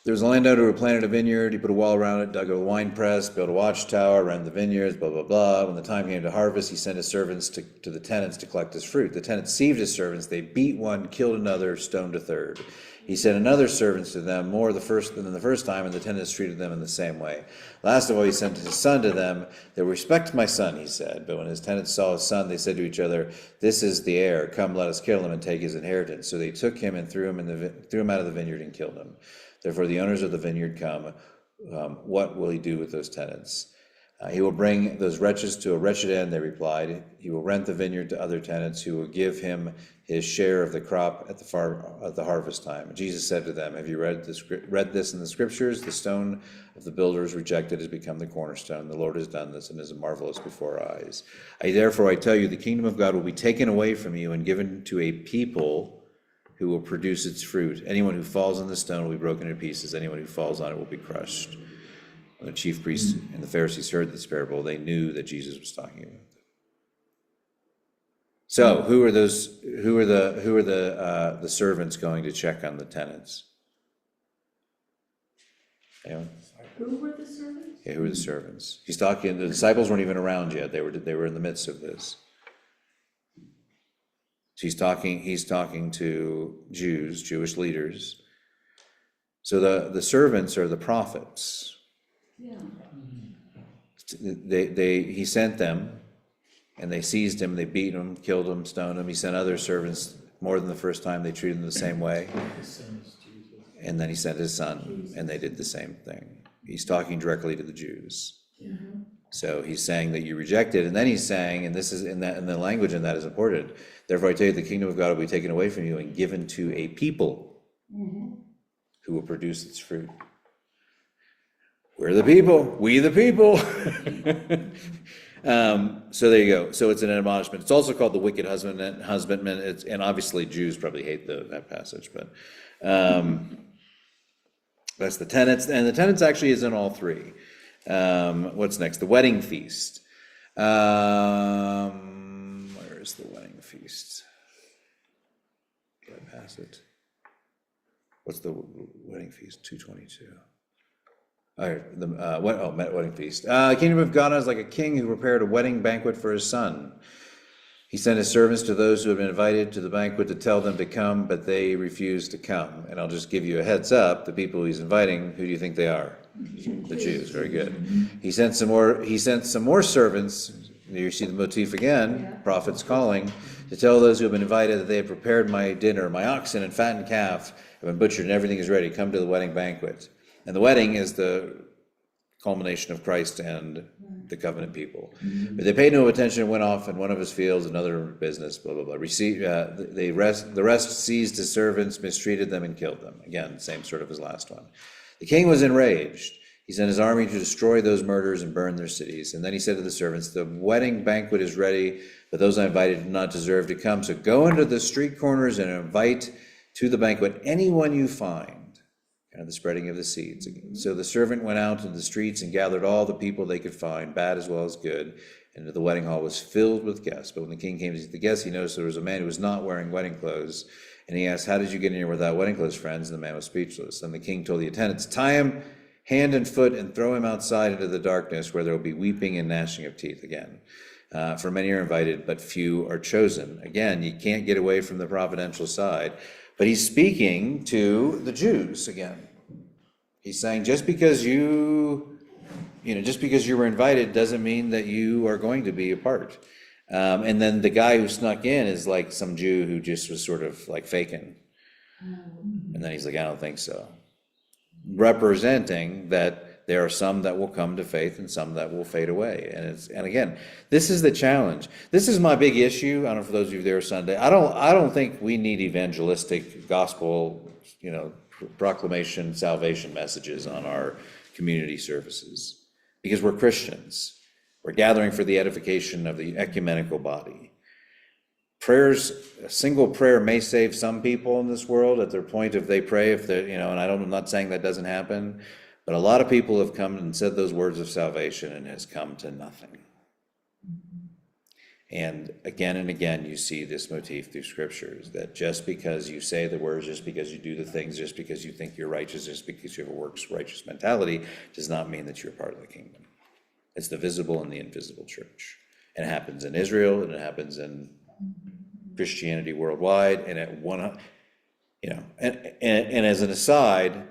"There was a landowner who planted a vineyard. He put a wall around it, dug a wine press, built a watchtower, ran the vineyards, blah, blah, blah. When the time came to harvest, he sent his servants to the tenants to collect his fruit. The tenants deceived his servants. They beat one, killed another, stoned a third. He sent another servant to them, more than the first time, and the tenants treated them in the same way. Last of all, he sent his son to them. 'They respect my son,' he said. But when his tenants saw his son, they said to each other, 'This is the heir. Come, let us kill him and take his inheritance.' So they took him and threw him out of the vineyard and killed him. Therefore the owners of the vineyard come. What will he do with those tenants?" "He will bring those wretches to a wretched end," they replied. "He will rent the vineyard to other tenants who will give him his share of the crop at the harvest time." Jesus said to them, "Have you read this in the scriptures? The stone of the builders rejected has become the cornerstone. The Lord has done this and is marvelous before our eyes. Therefore I tell you, the kingdom of God will be taken away from you and given to a people who will produce its fruit. Anyone who falls on the stone will be broken into pieces. Anyone who falls on it will be crushed." When the chief priests and the Pharisees heard this parable, they knew that Jesus was talking about them. So, who are the servants going to check on the tenants? Anyone? Who were the servants? Yeah, who are the servants? He's talking. The disciples weren't even around yet. They were in the midst of this. So he's talking to Jewish leaders. So the servants are the prophets. Yeah. He sent them, and they seized him, they beat him, killed him, stoned him. He sent other servants more than the first time. They treated him the same way. And then he sent his son, and they did the same thing. He's talking directly to the Jews. So he's saying that you rejected, and then he's saying, and this is and the language in that is important. Therefore I tell you, the kingdom of God will be taken away from you and given to a people who will produce its fruit. We're the people. We the people. So there you go. So it's an admonishment. It's also called the wicked husbandman. And obviously Jews probably hate that passage, but that's the tenets. And the tenets actually is in all three. What's next? The wedding feast. Where is the wedding feast? Did I pass it? What's the wedding feast? 222. All right, wedding feast. The kingdom of God is like a king who prepared a wedding banquet for his son. He sent his servants to those who had been invited to the banquet to tell them to come, but they refused to come. And I'll just give you a heads up, the people he's inviting, who do you think they are? The Jews, very good. He sent some more servants. You see the motif again, prophets calling, to tell those who have been invited that they have prepared my dinner, my oxen and fattened calf have been butchered and everything is ready. Come to the wedding banquet. And the wedding is the culmination of Christ and the covenant people. But they paid no attention and went off in one of his fields, another business, blah, blah, blah. The rest seized his servants, mistreated them, and killed them. Again, same sort of as last one. The king was enraged. He sent his army to destroy those murderers and burn their cities. And then he said to the servants, the wedding banquet is ready, but those I invited do not deserve to come. So go into the street corners and invite to the banquet anyone you find. Kind of the spreading of the seeds. So the servant went out into the streets and gathered all the people they could find, bad as well as good. And the wedding hall was filled with guests. But when the king came to see the guests, he noticed there was a man who was not wearing wedding clothes. And he asked, how did you get in here without wedding clothes, friends? And the man was speechless. And the king told the attendants, tie him hand and foot and throw him outside into the darkness where there will be weeping and gnashing of teeth again. For many are invited, but few are chosen. Again, you can't get away from the providential side. But he's speaking to the Jews again. He's saying just because you were invited doesn't mean that you are going to be a part. And then the guy who snuck in is like some Jew who just was sort of like faking. And then he's like, I don't think so. Representing that there are some that will come to faith and some that will fade away. And again, this is the challenge. This is my big issue. I don't know, for those of you there Sunday, I don't think we need evangelistic gospel, proclamation, salvation messages on our community services, because we're Christians. We're gathering for the edification of the ecumenical body. A single prayer may save some people in this world at their point if they pray, and I'm not saying that doesn't happen, but a lot of people have come and said those words of salvation and has come to nothing. And again, you see this motif through scriptures, that just because you say the words, just because you do the things, just because you think you're righteous, just because you have a works righteous mentality, does not mean that you're part of the kingdom. It's the visible and the invisible church. And it happens in Israel, and it happens in Christianity worldwide, and and as an aside,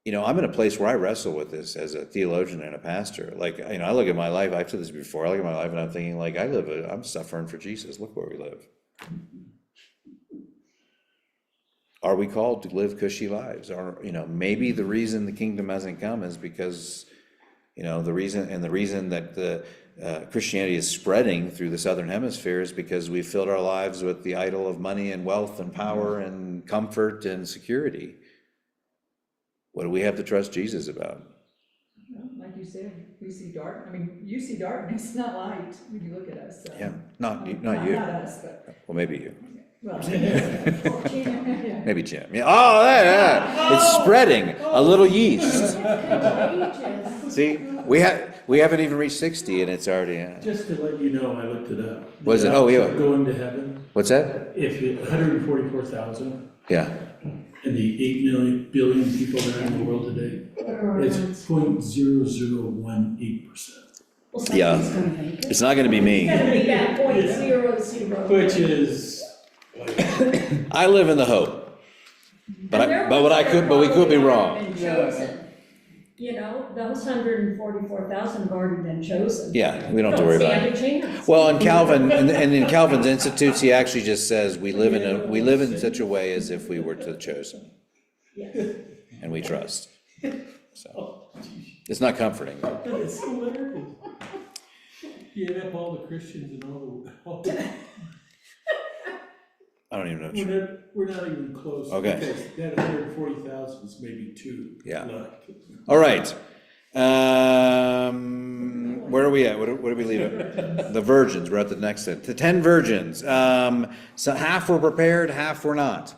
I'm in a place where I wrestle with this as a theologian and a pastor. Like, I look at my life, I've said this before, I look at my life and I'm thinking, like, I'm suffering for Jesus. Look where we live. Are we called to live cushy lives? Or, maybe the reason the kingdom hasn't come is because, the reason that the Christianity is spreading through the Southern Hemisphere is because we filled our lives with the idol of money and wealth and power and comfort and security. What do we have to trust Jesus about? Well, like you said, we see dark. You see darkness, not light, when you look at us. So. Yeah, not you. Not us, but. Well, maybe you. Well, Maybe Jim. Yeah. Oh, yeah. It's spreading. A little yeast. See, we haven't even reached 60, and it's already. Just to let you know, I looked it up. What is it? Oh, yeah. Going to heaven. What's that? If 144,000. Yeah. And the 8 billion people that are in the world today, it's 0.0018%. Yeah. It's not going to be me. Yeah, 0.00. Which is. I live in the hope, but we could be wrong. Chosen. Those 144,000 have already been chosen. Yeah, we don't have to worry about it. Stand a chance. Well, in Calvin, and in Calvin's Institutes, he actually just says we live in such a way as if we were the chosen, Yes. and we trust. So it's not comforting. It's hilarious. You add up all the Christians and all the. I don't even know. We're not even close. Okay. Because that 140,000 is maybe 2 Yeah. left. All right. Where are we at? What do we leave it? The virgins. We're at the next set. The 10 virgins. So half were prepared, half were not.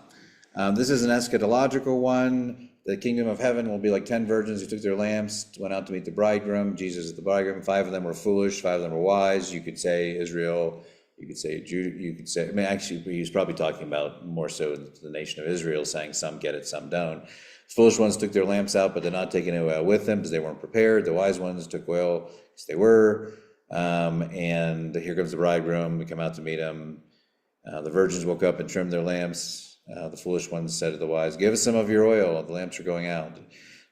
This is an eschatological one. The kingdom of heaven will be like 10 virgins who took their lamps, went out to meet the bridegroom. Jesus is the bridegroom. 5 of them were foolish, 5 of them were wise. You could say Israel. You could say Judah. You could say. Actually, he's probably talking about more so the nation of Israel, saying some get it, some don't. The foolish ones took their lamps out, but they're not taking oil with them because they weren't prepared. The wise ones took oil because they were. And here comes the bridegroom. We come out to meet him. The virgins woke up and trimmed their lamps. The foolish ones said to the wise, "Give us some of your oil. The lamps are going out."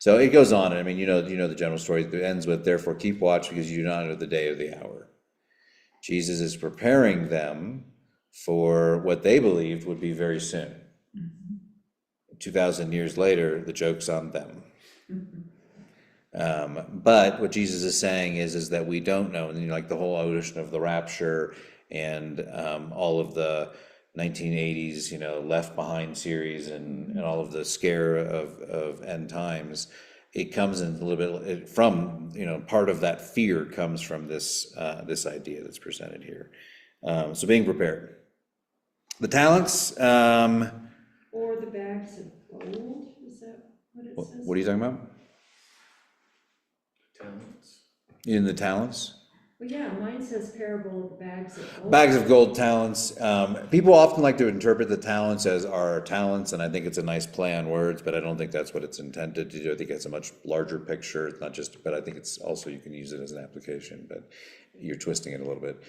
So it goes on, I mean, you know the general story, it ends with, therefore keep watch because you do not know the day or the hour. Jesus is preparing them for what they believed would be very soon. 2,000 years later, the joke's on them. But what Jesus is saying is that we don't know, and like the whole notion of the rapture and all of the 1980s, Left Behind series and all of the scare of end times, it comes in a little bit from, part of that fear comes from this idea that's presented here. So being prepared. The talents. Or the bags of gold, is that what it says? What are you talking about? Talents. In the talents? Well, yeah, mine says parable of the bags of gold. Bags of gold, talents. People often like to interpret the talents as our talents, and I think it's a nice play on words, but I don't think that's what it's intended to do. I think it's a much larger picture. It's not just, but I think it's also, you can use it as an application, but you're twisting it a little bit.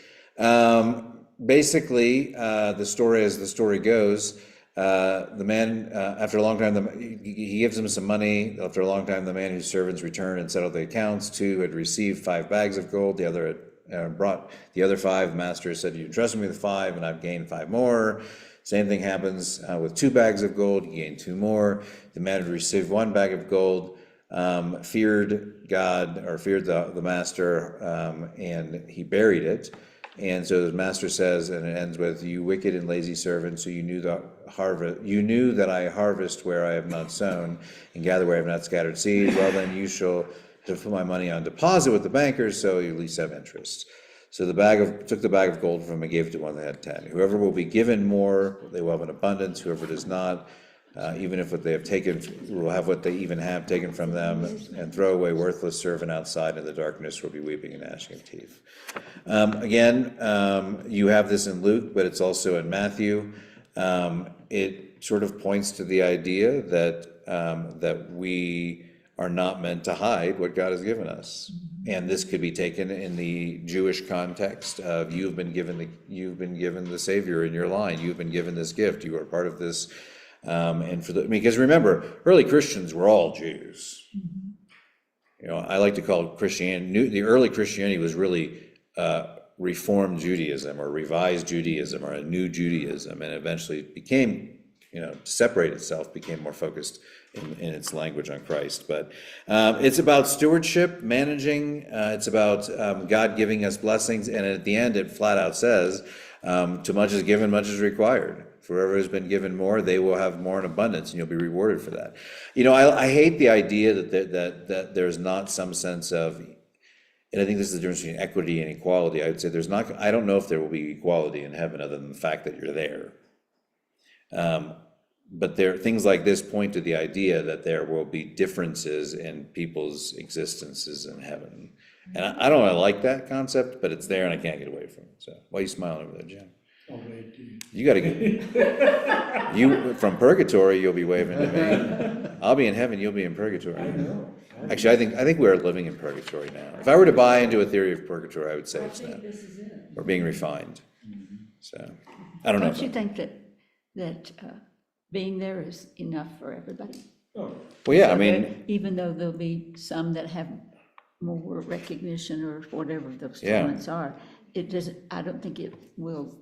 Basically, the story, as the story goes, the man, after a long time, he gives him some money. After a long time, the man whose servants returned and settled the accounts. 2 had received 5 bags of gold. The other had brought the other 5. The master said, you entrusted me with 5, and I've gained 5 more. Same thing happens with 2 bags of gold. He gained 2 more. The man who received 1 bag of gold feared God, or feared the master, and he buried it. And so the master says, and it ends with, you wicked and lazy servant, so you knew that I harvest where I have not sown and gather where I have not scattered seed. Well, then you shall put my money on deposit with the bankers, so you at least have interest. So took the bag of gold from him and gave it to one that had 10. Whoever will be given more, they will have an abundance. Whoever does not, even if what they have taken, will have what they even have taken from them, and throw away worthless servant outside in the darkness will be weeping and gnashing of teeth. Again, you have this in Luke, but it's also in Matthew. It sort of points to the idea that we are not meant to hide what God has given us. And this could be taken in the Jewish context of you've been given the Savior in your line. You've been given this gift. You are part of this. Because remember, early Christians were all Jews. I like to call Christianity, the early Christianity was really Reformed Judaism or Revised Judaism or a New Judaism, and eventually became, separate itself, became more focused in its language on Christ. But it's about stewardship, managing, it's about God giving us blessings, and at the end it flat out says, too much is given, much is required. For whoever has been given more, they will have more in abundance, and you'll be rewarded for that. I hate the idea that there's not some sense of, and I think this is the difference between equity and equality. I would say I don't know if there will be equality in heaven other than the fact that you're there. But things like this point to the idea that there will be differences in people's existences in heaven. And I don't really like that concept, but it's there and I can't get away from it. So why are you smiling over there, Jim? I'll wait to you. You gotta get, you, from purgatory, you'll be waving to me. I'll be in heaven, you'll be in purgatory. I know. Actually, I think we're living in purgatory now. If I were to buy into a theory of purgatory, I would say it's not. This is it. We're being refined. So, I don't know. Don't you think that being there is enough for everybody? Oh, Well, yeah, I So mean, that even though there'll be some that have more recognition or whatever those Yeah. talents are, it doesn't, I don't think it will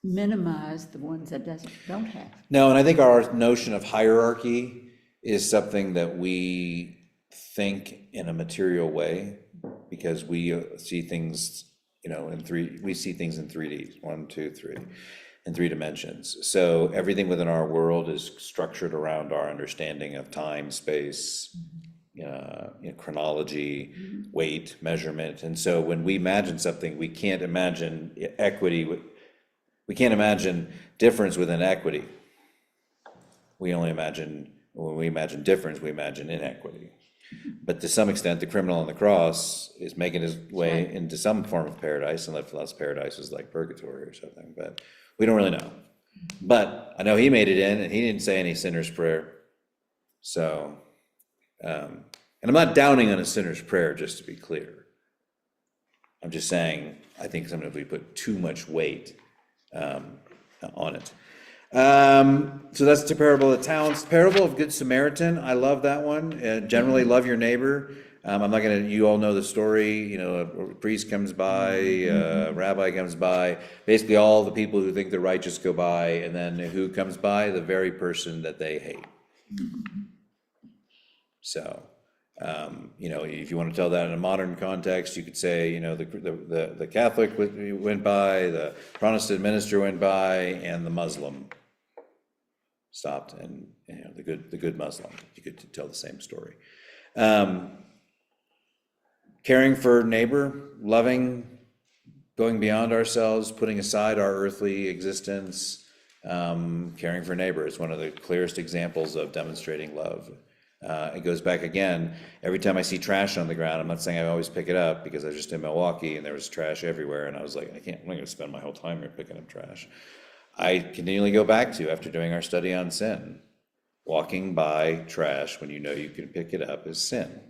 minimize the ones that don't have. no, and I think our notion of hierarchy is something that we think in a material way, because we see things, we see things in 3D, 1, 2, 3, in 3 dimensions. So everything within our world is structured around our understanding of time, space, chronology, weight, measurement. And so when we imagine something, we can't imagine equity. We can't imagine difference within equity. We only imagine, when we imagine difference, we imagine inequity. But to some extent, the criminal on the cross is making his way into some form of paradise, unless paradise is like purgatory or something, but we don't really know. But I know he made it in, and he didn't say any sinner's prayer. So, and I'm not downing on a sinner's prayer, just to be clear. I'm just saying, I think sometimes we put too much weight on it. So that's the parable of the talents. Parable of Good Samaritan, I love that one. Generally, love your neighbor. I'm not gonna, you all know the story, you know, a priest comes by, a rabbi comes by, basically all the people who think they're righteous go by, and then who comes by? The very person that they hate. So, you know, if you want to tell that in a modern context, you could say, you know, the Catholic went by, the Protestant minister went by, and the Muslim stopped, and, you know, the good Muslim. You could tell the same story. Caring for neighbor, loving, going beyond ourselves, putting aside our earthly existence. Caring for neighbor is one of the clearest examples of demonstrating love. It goes back again, every time I see trash on the ground, I'm not saying I always pick it up, because I was just in Milwaukee and there was trash everywhere, and I was like, I'm not gonna spend my whole time here picking up trash. I continually go back to, after doing our study on sin, walking by trash when you know you can pick it up is sin.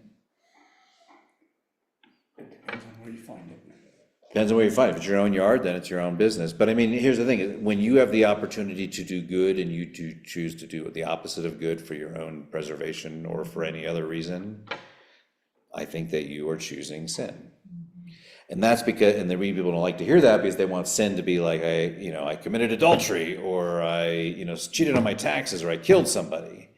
Depends on where you find it. Depends on where you find it. If it's your own yard, then it's your own business. But I mean, here's the thing, when you have the opportunity to do good and you do choose to do the opposite of good for your own preservation or for any other reason, I think that you are choosing sin. And that's because, and the reason people don't like to hear that, because they want sin to be like, I committed adultery, or I cheated on my taxes, or I killed somebody.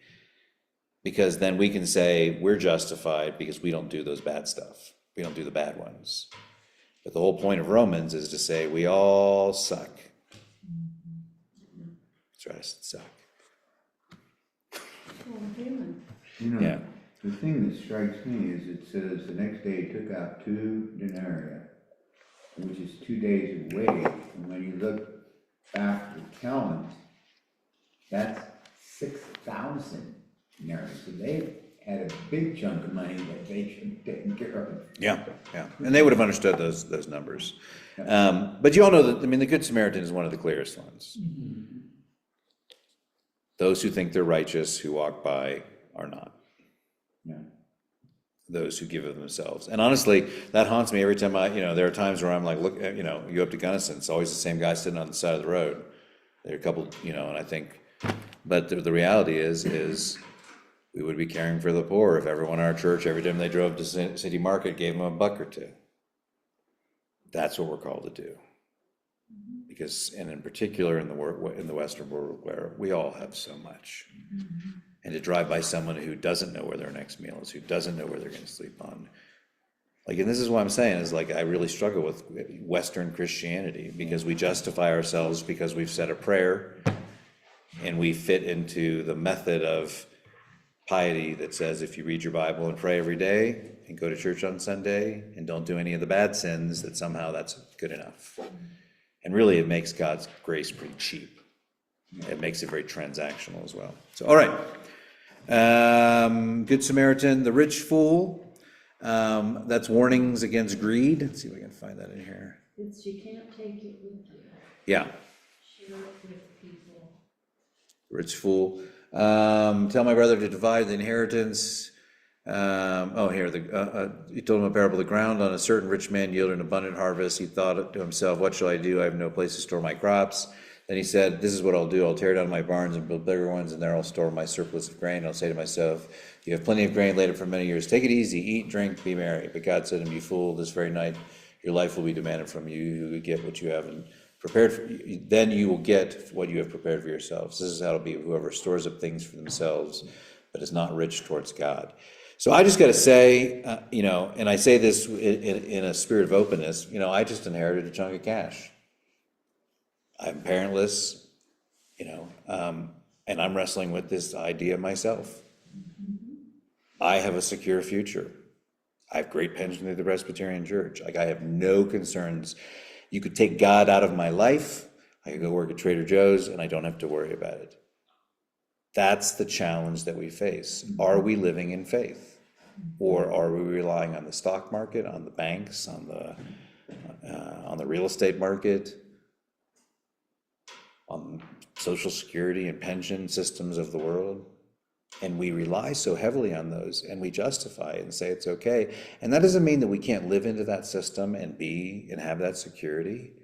Because then we can say we're justified because we don't do those bad stuff. We don't do the bad ones. But the whole point of Romans is to say we all suck. That's right, I said suck. You know, Yeah. the thing that strikes me is it says the next day he took out 2 denarii, which is 2 days of wage. And when you look back at the talents, that's 6,000 denarii. So they had a big chunk of money that they should have taken care of. Yeah, and they would have understood those numbers. But you all know that, I mean, the Good Samaritan is one of the clearest ones. Those who think they're righteous, who walk by, are not. Yeah. Those who give of themselves. And honestly, that haunts me every time there are times where I'm like, look, you go up to Gunnison, it's always the same guy sitting on the side of the road. There are a couple, and I think, but the reality is we would be caring for the poor if everyone in our church, every time they drove to City Market, gave them $1 or $2. That's what we're called to do. Because, and in particular in the Western world, where we all have so much. And to drive by someone who doesn't know where their next meal is, who doesn't know where they're going to sleep on. Like, and this is what I'm saying, is like, I really struggle with Western Christianity, because we justify ourselves because we've said a prayer, and we fit into the method of piety that says if you read your Bible and pray every day and go to church on Sunday and don't do any of the bad sins, that somehow that's good enough. And really, it makes God's grace pretty cheap. It makes it very transactional as well. So, all right. Good Samaritan, the rich fool. That's warnings against greed. Let's see if I can find that in here. It's you can't take it with you. Yeah. Share it with people. Rich fool. Tell my brother to divide the inheritance. He told him a parable. The ground on a certain rich man yielded an abundant harvest. He thought to himself, what shall I do? I have no place to store my crops. Then he said, this is what I'll do. I'll tear down my barns and build bigger ones, and there I'll store my surplus of grain. I'll say to myself, you have plenty of grain laid up for many years. Take it easy, eat, drink, be merry. But God said to him, you fool, this very night your life will be demanded from you. You will get what you haven't prepared for. Then you will get what you have prepared for yourselves. This is how it'll be. Whoever stores up things for themselves, but is not rich towards God. So I just got to say, and I say this in a spirit of openness, I just inherited a chunk of cash. I'm parentless, and I'm wrestling with this idea myself. I have a secure future. I have great pension through the Presbyterian Church. Like, I have no concerns. You could take God out of my life. I could go work at Trader Joe's and I don't have to worry about it. That's the challenge that we face. Are we living in faith? Or are we relying on the stock market, on the banks, on the real estate market, on Social Security and pension systems of the world? And we rely so heavily on those, and we justify it and say it's okay. And that doesn't mean that we can't live into that system and have that security.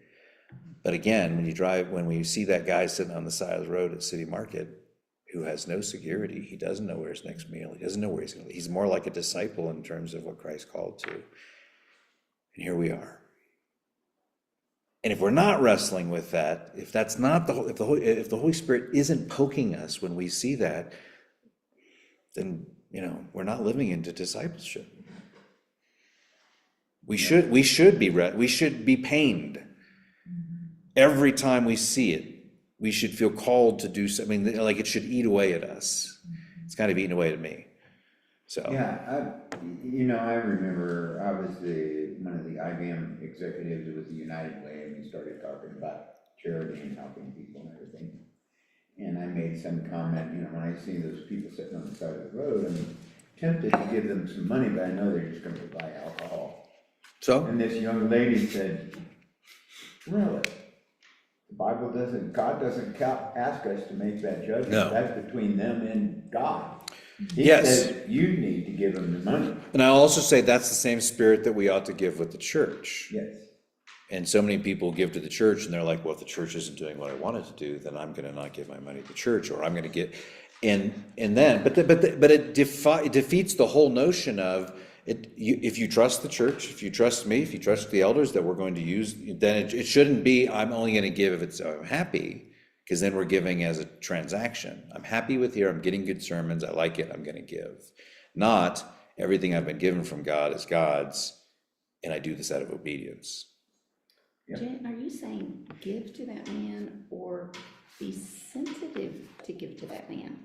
But again, when we see that guy sitting on the side of the road at City Market who has no security, he doesn't know where his next meal, he doesn't know where he's more like a disciple in terms of what Christ called to. And here we are. And if we're not wrestling with that, if that's not if the Holy Spirit isn't poking us when we see that, then we're not living into discipleship. We should be pained every time we see it. We should feel called to do something. Like it should eat away at us. It's kind of eating away at me. So Yeah, I remember I was one of the IBM executives with the United Way, and we started talking about charity and helping people and everything. And I made some comment, when I see those people sitting on the side of the road, I'm tempted to give them some money, but I know they're just gonna buy alcohol. So? And this young lady said, really? God doesn't ask us to make that judgment. No. That's between them and God. He Yes. says you need to give them the money. And I'll also say that's the same spirit that we ought to give with the church. Yes. And so many people give to the church and they're like, well, if the church isn't doing what I want it to do, then I'm going to not give my money to the church, or I'm going to get, but it defeats the whole notion of it. If you trust the church, if you trust me, if you trust the elders that we're going to use, then it shouldn't be, I'm only going to give if I'm happy, because then we're giving as a transaction. I'm happy with here, I'm getting good sermons, I like it, I'm going to give. Not everything I've been given from God is God's, and I do this out of obedience. Jen, are you saying give to that man or be sensitive to give to that man?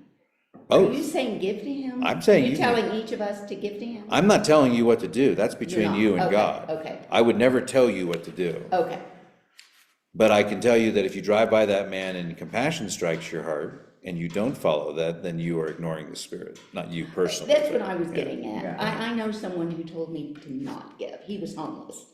Are you Both. saying give to him? I'm saying Are you you telling each of us to give to him? I'm not telling you what to do. That's between not. you and Okay, God. okay. I would never tell you what to do. Okay, But I can tell you that if you drive by that man and compassion strikes your heart and you don't follow that, then you are ignoring the Spirit. Not you personally. that's what I was getting at. Yeah. I know someone who told me to not give. He was homeless.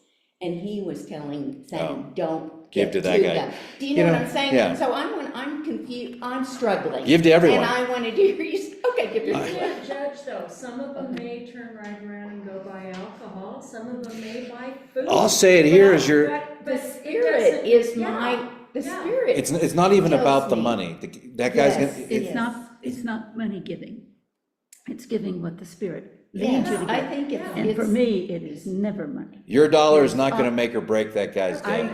And he was saying, don't Give give to to that guy. them. Do you You know know, what I'm saying? yeah. And so I'm confused, I'm struggling. Give to everyone. And I wanted to hear you, okay, give to You everyone. can't judge though. Some of them may turn right around and go buy alcohol. Some of them may buy food. I'll say it here as your, The Spirit is the Spirit. it's not even tells about the me. money. That guy's Yes, gonna, It's not money giving. It's giving what the Spirit leads you to Yes, I give. think And for it's, me, it is never money. your dollar is not gonna make or break that guy's day.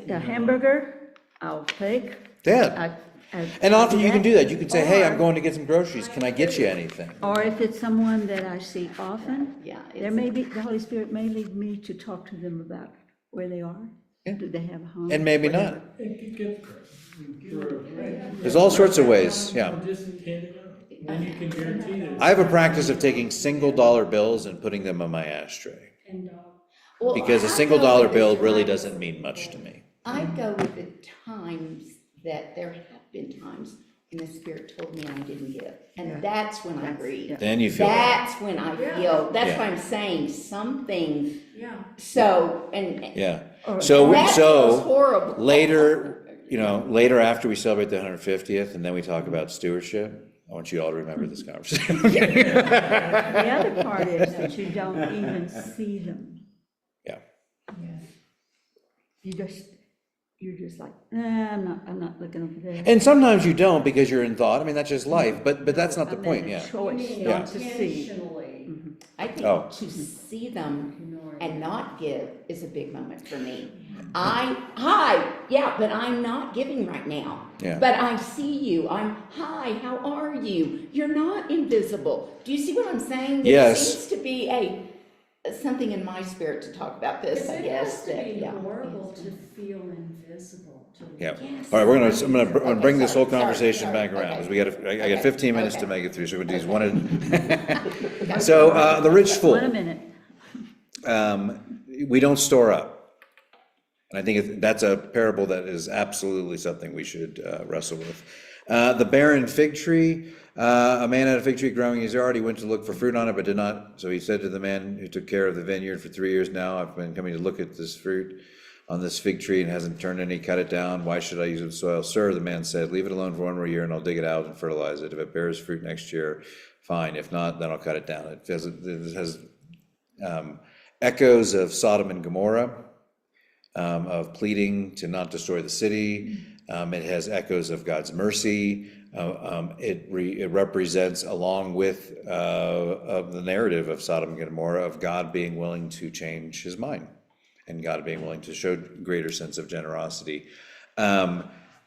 The hamburger, I'll take. Dead. And often you can do that. You can say, hey, I'm going to get some groceries. Can I get you anything? Or if it's someone that I see often, yeah. there may be, the Holy Spirit may lead me to talk to them about where they are. Yeah. Do they have a home? And maybe Whatever. not. There's There's all sorts of ways, yeah. Just hand it out. Then you can guarantee that. I have a practice of taking $1 bills and putting them on my ashtray. And Well, Because a I $1 go with the bill really times- doesn't mean much to me. I go with the times that there have been times when the Spirit told me I didn't give. And that's when I grieve. Then you feel bad. That's when I feel, that's Yeah. why I'm saying something, yeah. so, and Yeah. Or- So, that feels so horrible. later after we celebrate the 150th and then we talk about stewardship, I want you all to remember this conversation. The other part is that you don't even see them. Yeah. You're just like, I'm not looking over there. And sometimes you don't because you're in thought. I mean, that's just life, but that's not the I made point, a yeah. choice You mean not to see. intentionally I think Oh. to see them ignore and it. not give is a big moment for me. but I'm not giving right now. Yeah. But I see you, hi, how are you? You're not invisible. Do you see what I'm saying? There Yes. seems to be something in my spirit to talk about this, I It guess. has to that, be yeah. horrible to feel invisible to Yeah. Yes. All right, I'm gonna Okay, bring this whole sorry, conversation sorry, back around, okay. because I got 15 minutes to Okay. make it through, so we're gonna do these one. So, the rich fool. Wait a minute. We don't store up. And I think that's a parable that is absolutely something we should wrestle with. The barren fig tree, a man had a fig tree growing in his yard. He went to look for fruit on it, but did not. So he said to the man who took care of the vineyard for 3 years now, I've been coming to look at this fruit on this fig tree and hasn't turned any, cut it down. Why should I use the soil? Sir, the man said, leave it alone for 1 more year and I'll dig it out and fertilize it. If it bears fruit next year, fine. If not, then I'll cut it down. It has echoes of Sodom and Gomorrah. of pleading to not destroy the city. It has echoes of God's mercy. It represents, along with of the narrative of Sodom and Gomorrah, of God being willing to change his mind and God being willing to show greater sense of generosity. So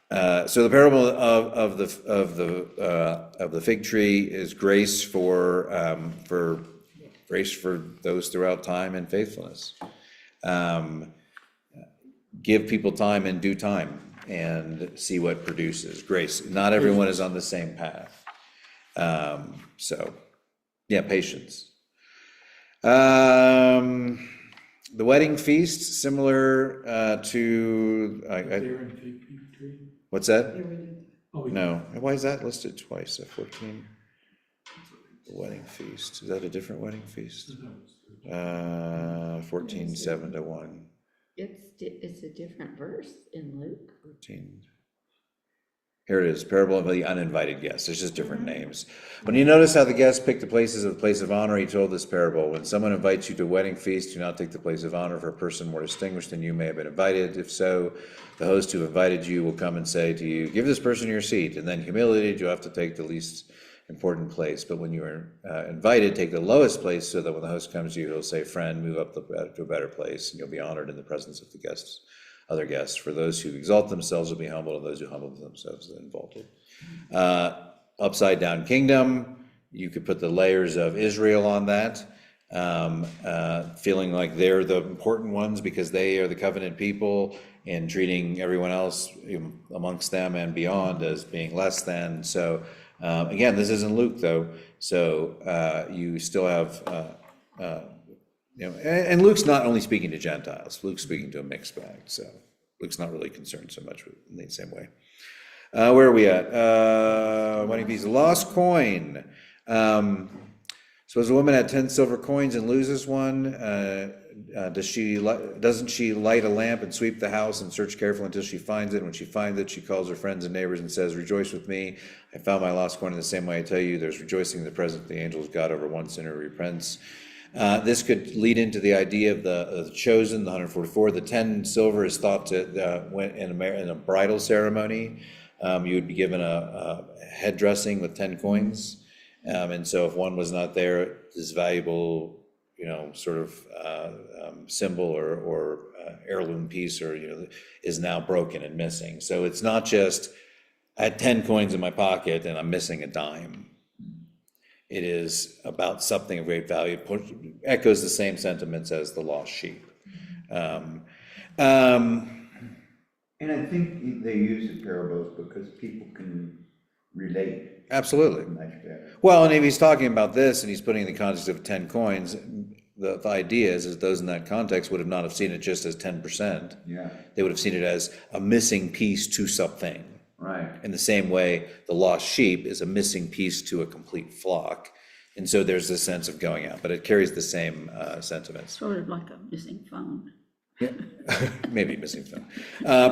the parable of the fig tree is grace for those throughout time and faithfulness. Give people time in due time and see what produces grace. Not everyone is on the same path. So, yeah, patience. The wedding feast, similar to, Barren fig tree. what's that? Oh, we- No, why is that listed twice at 14? The wedding feast, is that a different wedding feast? 14, 7 to 1. It's a different verse in Luke. 14. Here it is, parable of the uninvited guests. It's just different names. When you notice how the guests picked the places of the place of honor, he told this parable. When someone invites you to a wedding feast, do not take the place of honor, for a person more distinguished than you may have been invited. If so, the host who invited you will come and say to you, give this person your seat. And then humiliated, you'll have to take the least important place. But when you are invited, take the lowest place, so that when the host comes to you, he'll say, friend, move up to a better place, and you'll be honored in the presence of the guests. Other guests. For those who exalt themselves will be humbled, and those who humble themselves will be exalted. Upside down kingdom, you could put the layers of Israel on that, feeling like they're the important ones because they are the covenant people, and treating everyone else amongst them and beyond as being less than. So again, this isn't Luke though, so you still have and Luke's not only speaking to Gentiles, Luke's speaking to a mixed bag, so Luke's not really concerned so much in the same way. Where are we at? Wedding feast, lost coin. Suppose a woman had 10 silver coins and loses one. Doesn't she light a lamp and sweep the house and search carefully until she finds it? When she finds it, she calls her friends and neighbors and says, rejoice with me. I found my lost coin. In the same way I tell you, there's rejoicing in the presence of the angels of God over one sinner who repents. This could lead into the idea of the chosen, the 144. The 10 silver is thought to, when in a bridal ceremony, you would be given a head dressing with 10 coins. And so if one was not there, this valuable, sort of symbol or heirloom piece is now broken and missing. So it's not just, I had 10 coins in my pocket and I'm missing a dime. It is about something of great value. It echoes the same sentiments as the lost sheep. And I think they use the parables because people can relate Absolutely. much better. Well, and if he's talking about this and he's putting in the context of 10 coins, the idea is those in that context would have not have seen it just as 10%. Yeah, They would have seen it as a missing piece to something. right. In the same way, the lost sheep is a missing piece to a complete flock. And so there's this sense of going out, but it carries the same sentiments. Sort of like a missing phone. Maybe missing phone.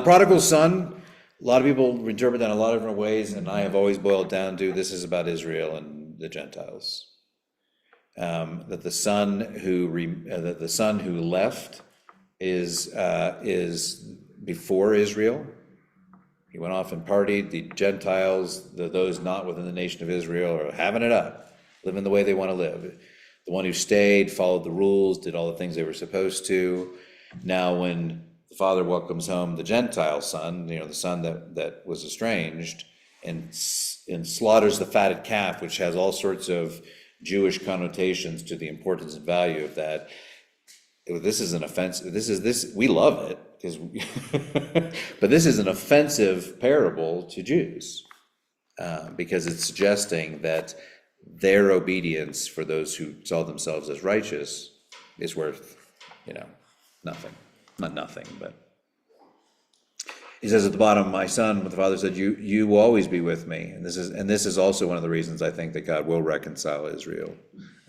Prodigal son, a lot of people interpret that in a lot of different ways, and I have always boiled down to this is about Israel and the Gentiles. That the son who left is before Israel. He went off and partied. The Gentiles, those not within the nation of Israel, are having it up, living the way they want to live. The one who stayed, followed the rules, did all the things they were supposed to. Now when the father welcomes home the Gentile son, the son that was estranged, and slaughters the fatted calf, which has all sorts of Jewish connotations to the importance and value of that. This is an offense. We love it because, but this is an offensive parable to Jews because it's suggesting that their obedience for those who saw themselves as righteous is worth, nothing. Not nothing, but he says at the bottom, my son, the father said, you will always be with me. And this is also one of the reasons I think that God will reconcile Israel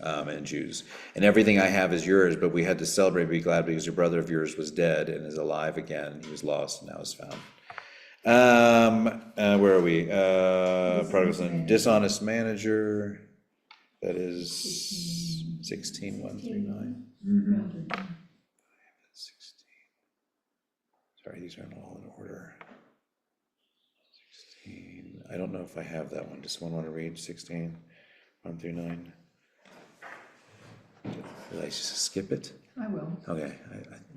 and Jews. And everything I have is yours, but we had to celebrate and be glad because your brother of yours was dead and is alive again. He was lost and now is found. Where are we? Prodigal son, dishonest manager. That is 16, 139. Mhm. Sorry, these aren't all in order. 16, I don't know if I have that one. Does someone want to read 16, 1 through 9? Did I just skip it? I will. Okay.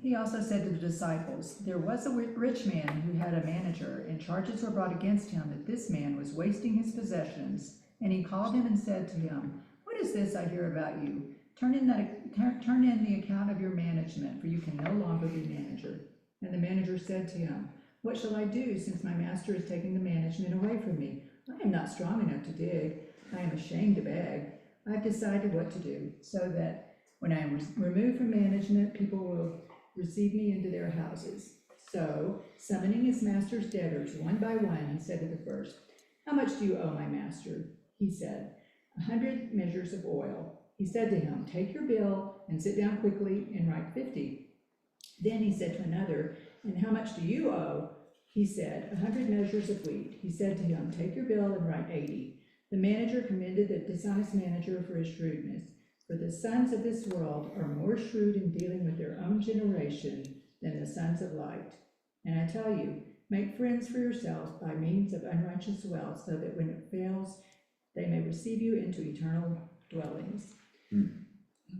He also said to the disciples, "There was a rich man who had a manager, and charges were brought against him that this man was wasting his possessions. And he called him and said to him, 'What is this I hear about you? Turn in the account of your management, for you can no longer be manager.' And the manager said to him, 'What shall I do, since my master is taking the management away from me? I am not strong enough to dig. I am ashamed to beg. I have decided what to do, so that when I am removed from management, people will receive me into their houses.' So, summoning his master's debtors one by one, he said to the first, 'How much do you owe my master?' He said, 100 measures of oil. He said to him, 'Take your bill and sit down quickly and write 50. Then he said to another, 'And how much do you owe?' He said, 100 measures of wheat. He said to him, 'Take your bill and write 80. The manager commended the dishonest manager for his shrewdness. For the sons of this world are more shrewd in dealing with their own generation than the sons of light. And I tell you, make friends for yourselves by means of unrighteous wealth, so that when it fails, they may receive you into eternal dwellings.'"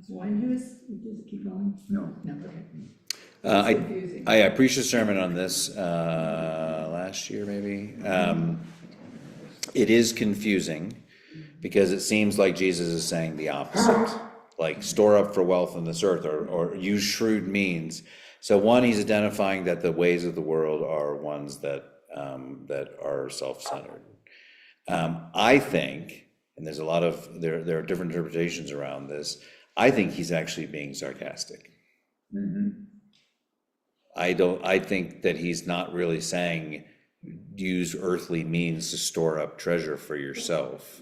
One who is, does it keep going? No. No, okay. It's confusing. I preached a sermon on this last year, maybe. It is confusing because it seems like Jesus is saying the opposite, like store up for wealth on this earth, or use shrewd means. So one, he's identifying that the ways of the world are ones that are self-centered. I think, and there's a lot of, there are different interpretations around this, I think he's actually being sarcastic. I think that he's not really saying use earthly means to store up treasure for yourself.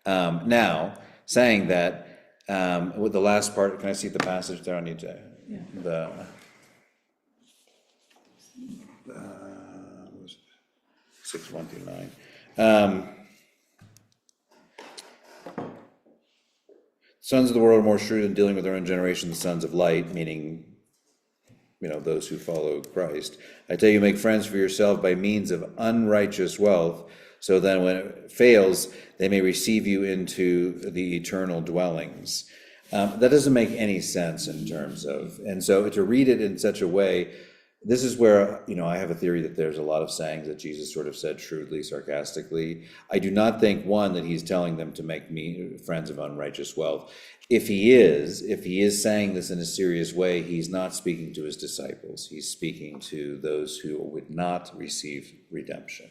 Now, saying that, with the last part, can I see the passage there? I need to, the 6, 1 through 9. Sons of the world are more shrewd in dealing with their own generation, the sons of light, meaning, those who follow Christ. I tell you, make friends for yourself by means of unrighteous wealth, so then when it fails, they may receive you into the eternal dwellings. That doesn't make any sense in terms of, and so to read it in such a way, this is where, I have a theory that there's a lot of sayings that Jesus sort of said shrewdly, sarcastically. I do not think, one, that he's telling them to make me friends of unrighteous wealth. If he is saying this in a serious way, he's not speaking to his disciples. He's speaking to those who would not receive redemption.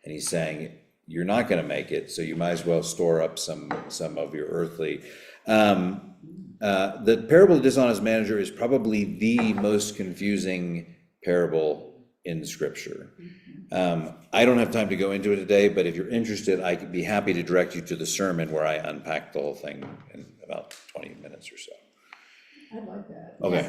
And he's saying, you're not going to make it, so you might as well store up some of your earthly. The parable of the dishonest manager is probably the most confusing parable in Scripture. I don't have time to go into it today, but if you're interested, I could be happy to direct you to the sermon where I unpack the whole thing in about 20 minutes or so. I'd like that. Okay.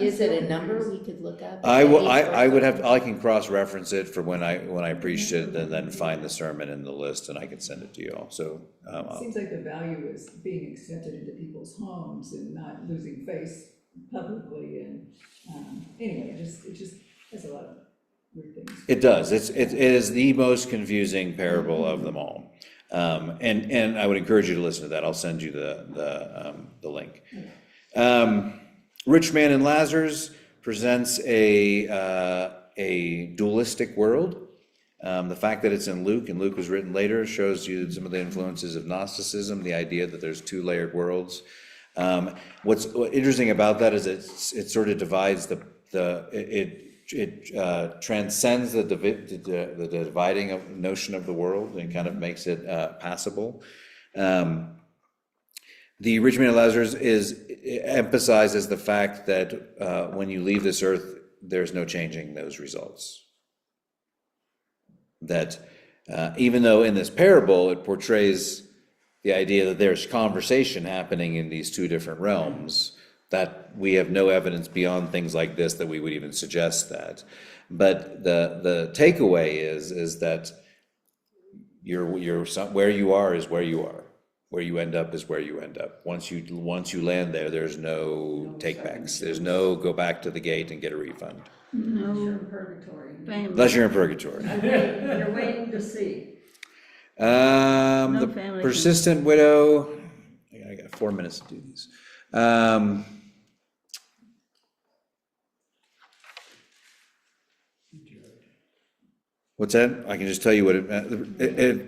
Is it a number we could look up? I can cross-reference it for when I preached it, and then find the sermon in the list, and I can send it to you all. So It seems like the value is being accepted into people's homes and not losing face publicly, and anyway, it just has a lot of weird things. it does. It is the most confusing parable of them all, and I would encourage you to listen to that. I'll send you the link. Rich Man and Lazarus presents a dualistic world. The fact that it's in Luke, and Luke was written later, shows you some of the influences of Gnosticism, the idea that there's two layered worlds. What's interesting about that is it sort of divides it transcends the dividing of notion of the world and kind of makes it passable. The Rich Man and Lazarus emphasizes the fact that when you leave this earth, there's no changing those results. That even though in this parable it portrays the idea that there's conversation happening in these two different realms, that we have no evidence beyond things like this that we would even suggest that. But the takeaway is that where you are is where you are. Where you end up is where you end up. Once you land there, there's no takebacks. There's no go back to the gate and get a refund. No Purgatory. family. Unless you're in purgatory. You're waiting to see. The family persistent widow, I got 4 minutes to do these. What's that? I can just tell you what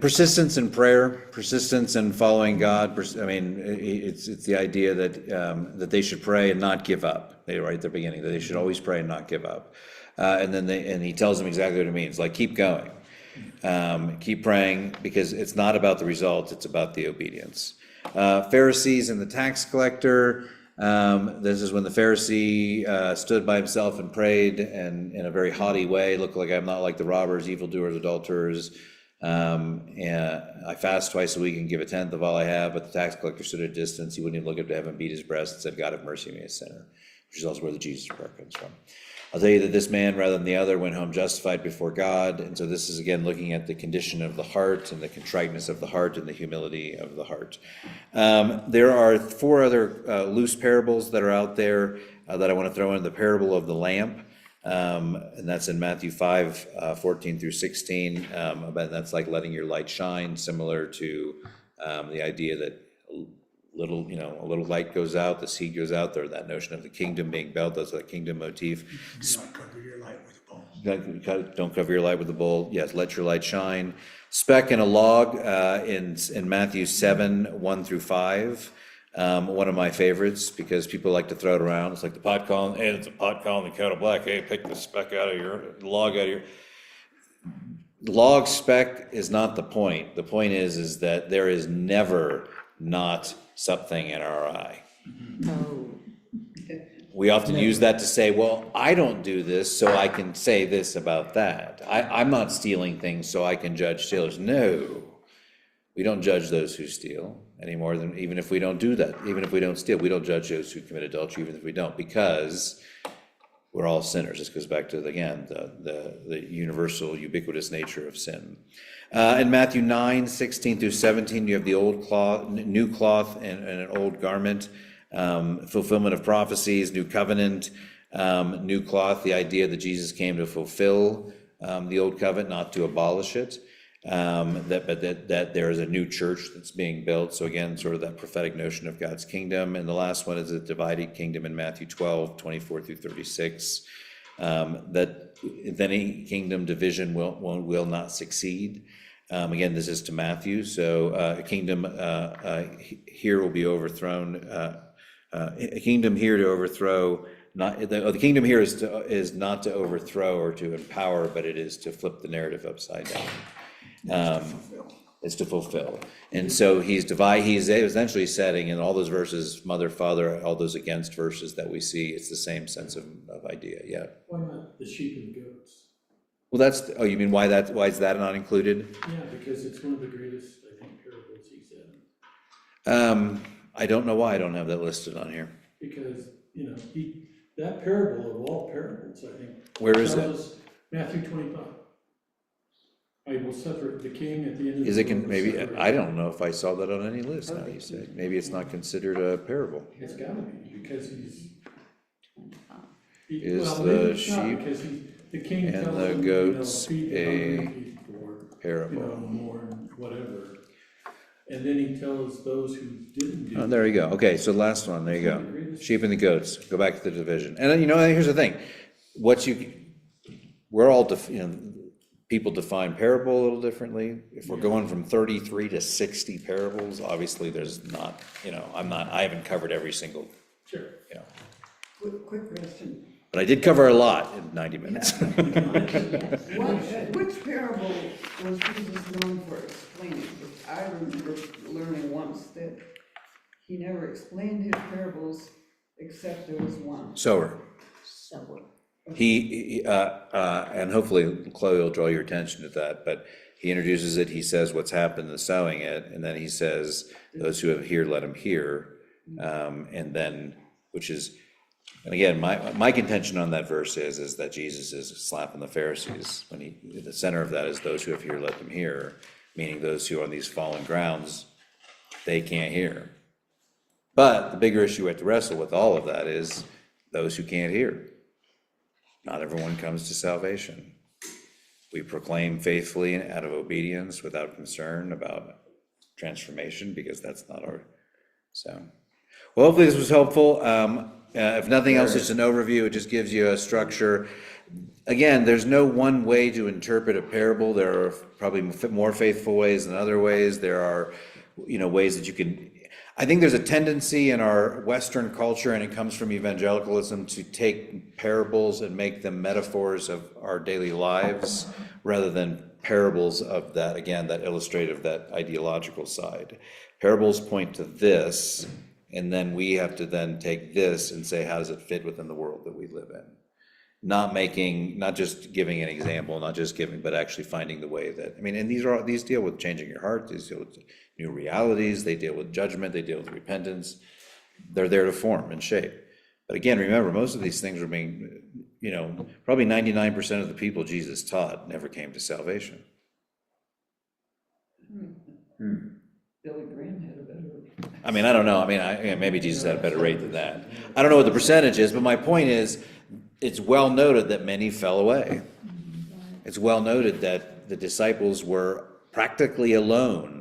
persistence in prayer, persistence in following God. I mean, it's the idea that that they should pray and not give up. Right at the beginning, that they should always pray and not give up. And then he tells them exactly what it means. Like, keep going, keep praying, because it's not about the results; it's about the obedience. Pharisees and the tax collector. This is when the Pharisee stood by himself and prayed, and in a very haughty way, looked like, I'm not like the robbers, evildoers, adulterers. And I fast twice a week and give a tenth of all I have. But the tax collector stood at a distance. He wouldn't even look up to heaven, beat his breast, and said, God, have mercy on me, a sinner. Which is also where the Jesus part comes from. I'll tell you that this man, rather than the other, went home justified before God. And so this is, again, looking at the condition of the heart and the contriteness of the heart and the humility of the heart. There are 4 other loose parables that are out there that I want to throw in. The parable of the lamp, and that's in Matthew 5, 14 through 16. But that's like letting your light shine, similar to the idea that a little light goes out, the seed goes out there, that notion of the kingdom being built, that's that kingdom motif. Don't cover your light with a bowl. Don't cover your light with a bowl. Yes, let your light shine. Speck and a log in Matthew 7, 1 through 5. One of my favorites, because people like to throw it around. It's like the pot calling, hey, it's a pot calling the kettle black. Hey, pick the speck out of your log out of your. Log speck is not the point. The point is that there is never not something in our eye. We often use that to say, well, I don't do this, so I can say this about that. I'm not stealing things, so I can judge stealers. No, we don't judge those who steal any more than, even if we don't do that, even if we don't steal, we don't judge those who commit adultery, even if we don't, because we're all sinners. This goes back to, again, the universal, ubiquitous nature of sin. In Matthew 9, 16 through 17, you have the old cloth, new cloth, and an old garment, fulfillment of prophecies, new covenant, new cloth, the idea that Jesus came to fulfill the old covenant, not to abolish it, that there is a new church that's being built. So again, sort of that prophetic notion of God's kingdom. And the last one is a divided kingdom in Matthew 12, 24 through 36, that if any kingdom division will not succeed. Again, this is to Matthew, so a kingdom here will be overthrown. A kingdom here to overthrow. The kingdom here is not to overthrow or to empower, but it is to flip the narrative upside down. It's to fulfill. And so he's essentially setting in all those verses, mother, father, all those against verses that we see. It's the same sense of idea. Yeah. Why not the sheep and the goats? Well, you mean why is that not included? Yeah, because it's one of the greatest, I think, parables he said. I don't know why I don't have that listed on here. Because, that parable of all parables, I think. Where is tells it? us Matthew 25. I will separate the king at the end of the Is it, book will maybe, separate. I don't know if I saw that on any list, now you say. Maybe it's not considered a parable. It's gotta be, because he's. Is well, the maybe it's not, sheep because the king and tells the him, goats feed the a hungry people, or, parable? more, whatever. And then he tells those who didn't do. Oh, there you go. Okay, so last one, there you go. Sheep and the goats, go back to the division. And here's the thing, we're all, people define parable a little differently. If we're going from 33 to 60 parables, obviously there's not, I haven't covered every single, Sure. Quick question. but I did cover a lot in 90 minutes. Which parable was Jesus known for explaining? I remember learning once that he never explained his parables except there was one. Sower. He and hopefully Chloe will draw your attention to that, but he introduces it, he says what's happened in sowing it, and then he says, those who have ear, let them hear. And then, and again, my contention on that verse is that Jesus is slapping the Pharisees the center of that is those who have ear, let them hear, meaning those who are on these fallen grounds they can't hear. But the bigger issue we have to wrestle with all of that is those who can't hear. Not everyone comes to salvation. We proclaim faithfully and out of obedience without concern about transformation, because that's not our, so. Well, hopefully this was helpful. If nothing else, it's an overview. It just gives you a structure. Again, there's no one way to interpret a parable. There are probably more faithful ways than other ways. There are, ways that you can, I think there's a tendency in our Western culture, and it comes from evangelicalism, to take parables and make them metaphors of our daily lives rather than parables of that, again, that illustrative, that ideological side. Parables point to this, and then we have to then take this and say, how does it fit within the world that we live in? Not just giving an example, not just giving, but actually finding the way that, and these deal with changing your heart, these deal with new realities, they deal with judgment, they deal with repentance. They're there to form and shape. But again, remember, most of these things are being, probably 99% of the people Jesus taught never came to salvation. Billy Graham had a better. I don't know, maybe Jesus had a better rate than that. I don't know what the percentage is, but my point is, it's well noted that many fell away. It's well noted that the disciples were practically alone,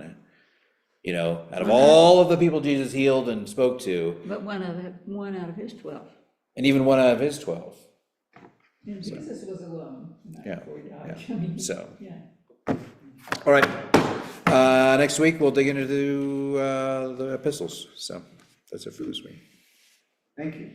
out of all of the people Jesus healed and spoke to. But one out of his 12. And even one out of his 12. And Jesus was alone Yeah, before he died. yeah. So. Yeah. All right. Next week, we'll dig into the epistles. So that's it for this week. Thank you.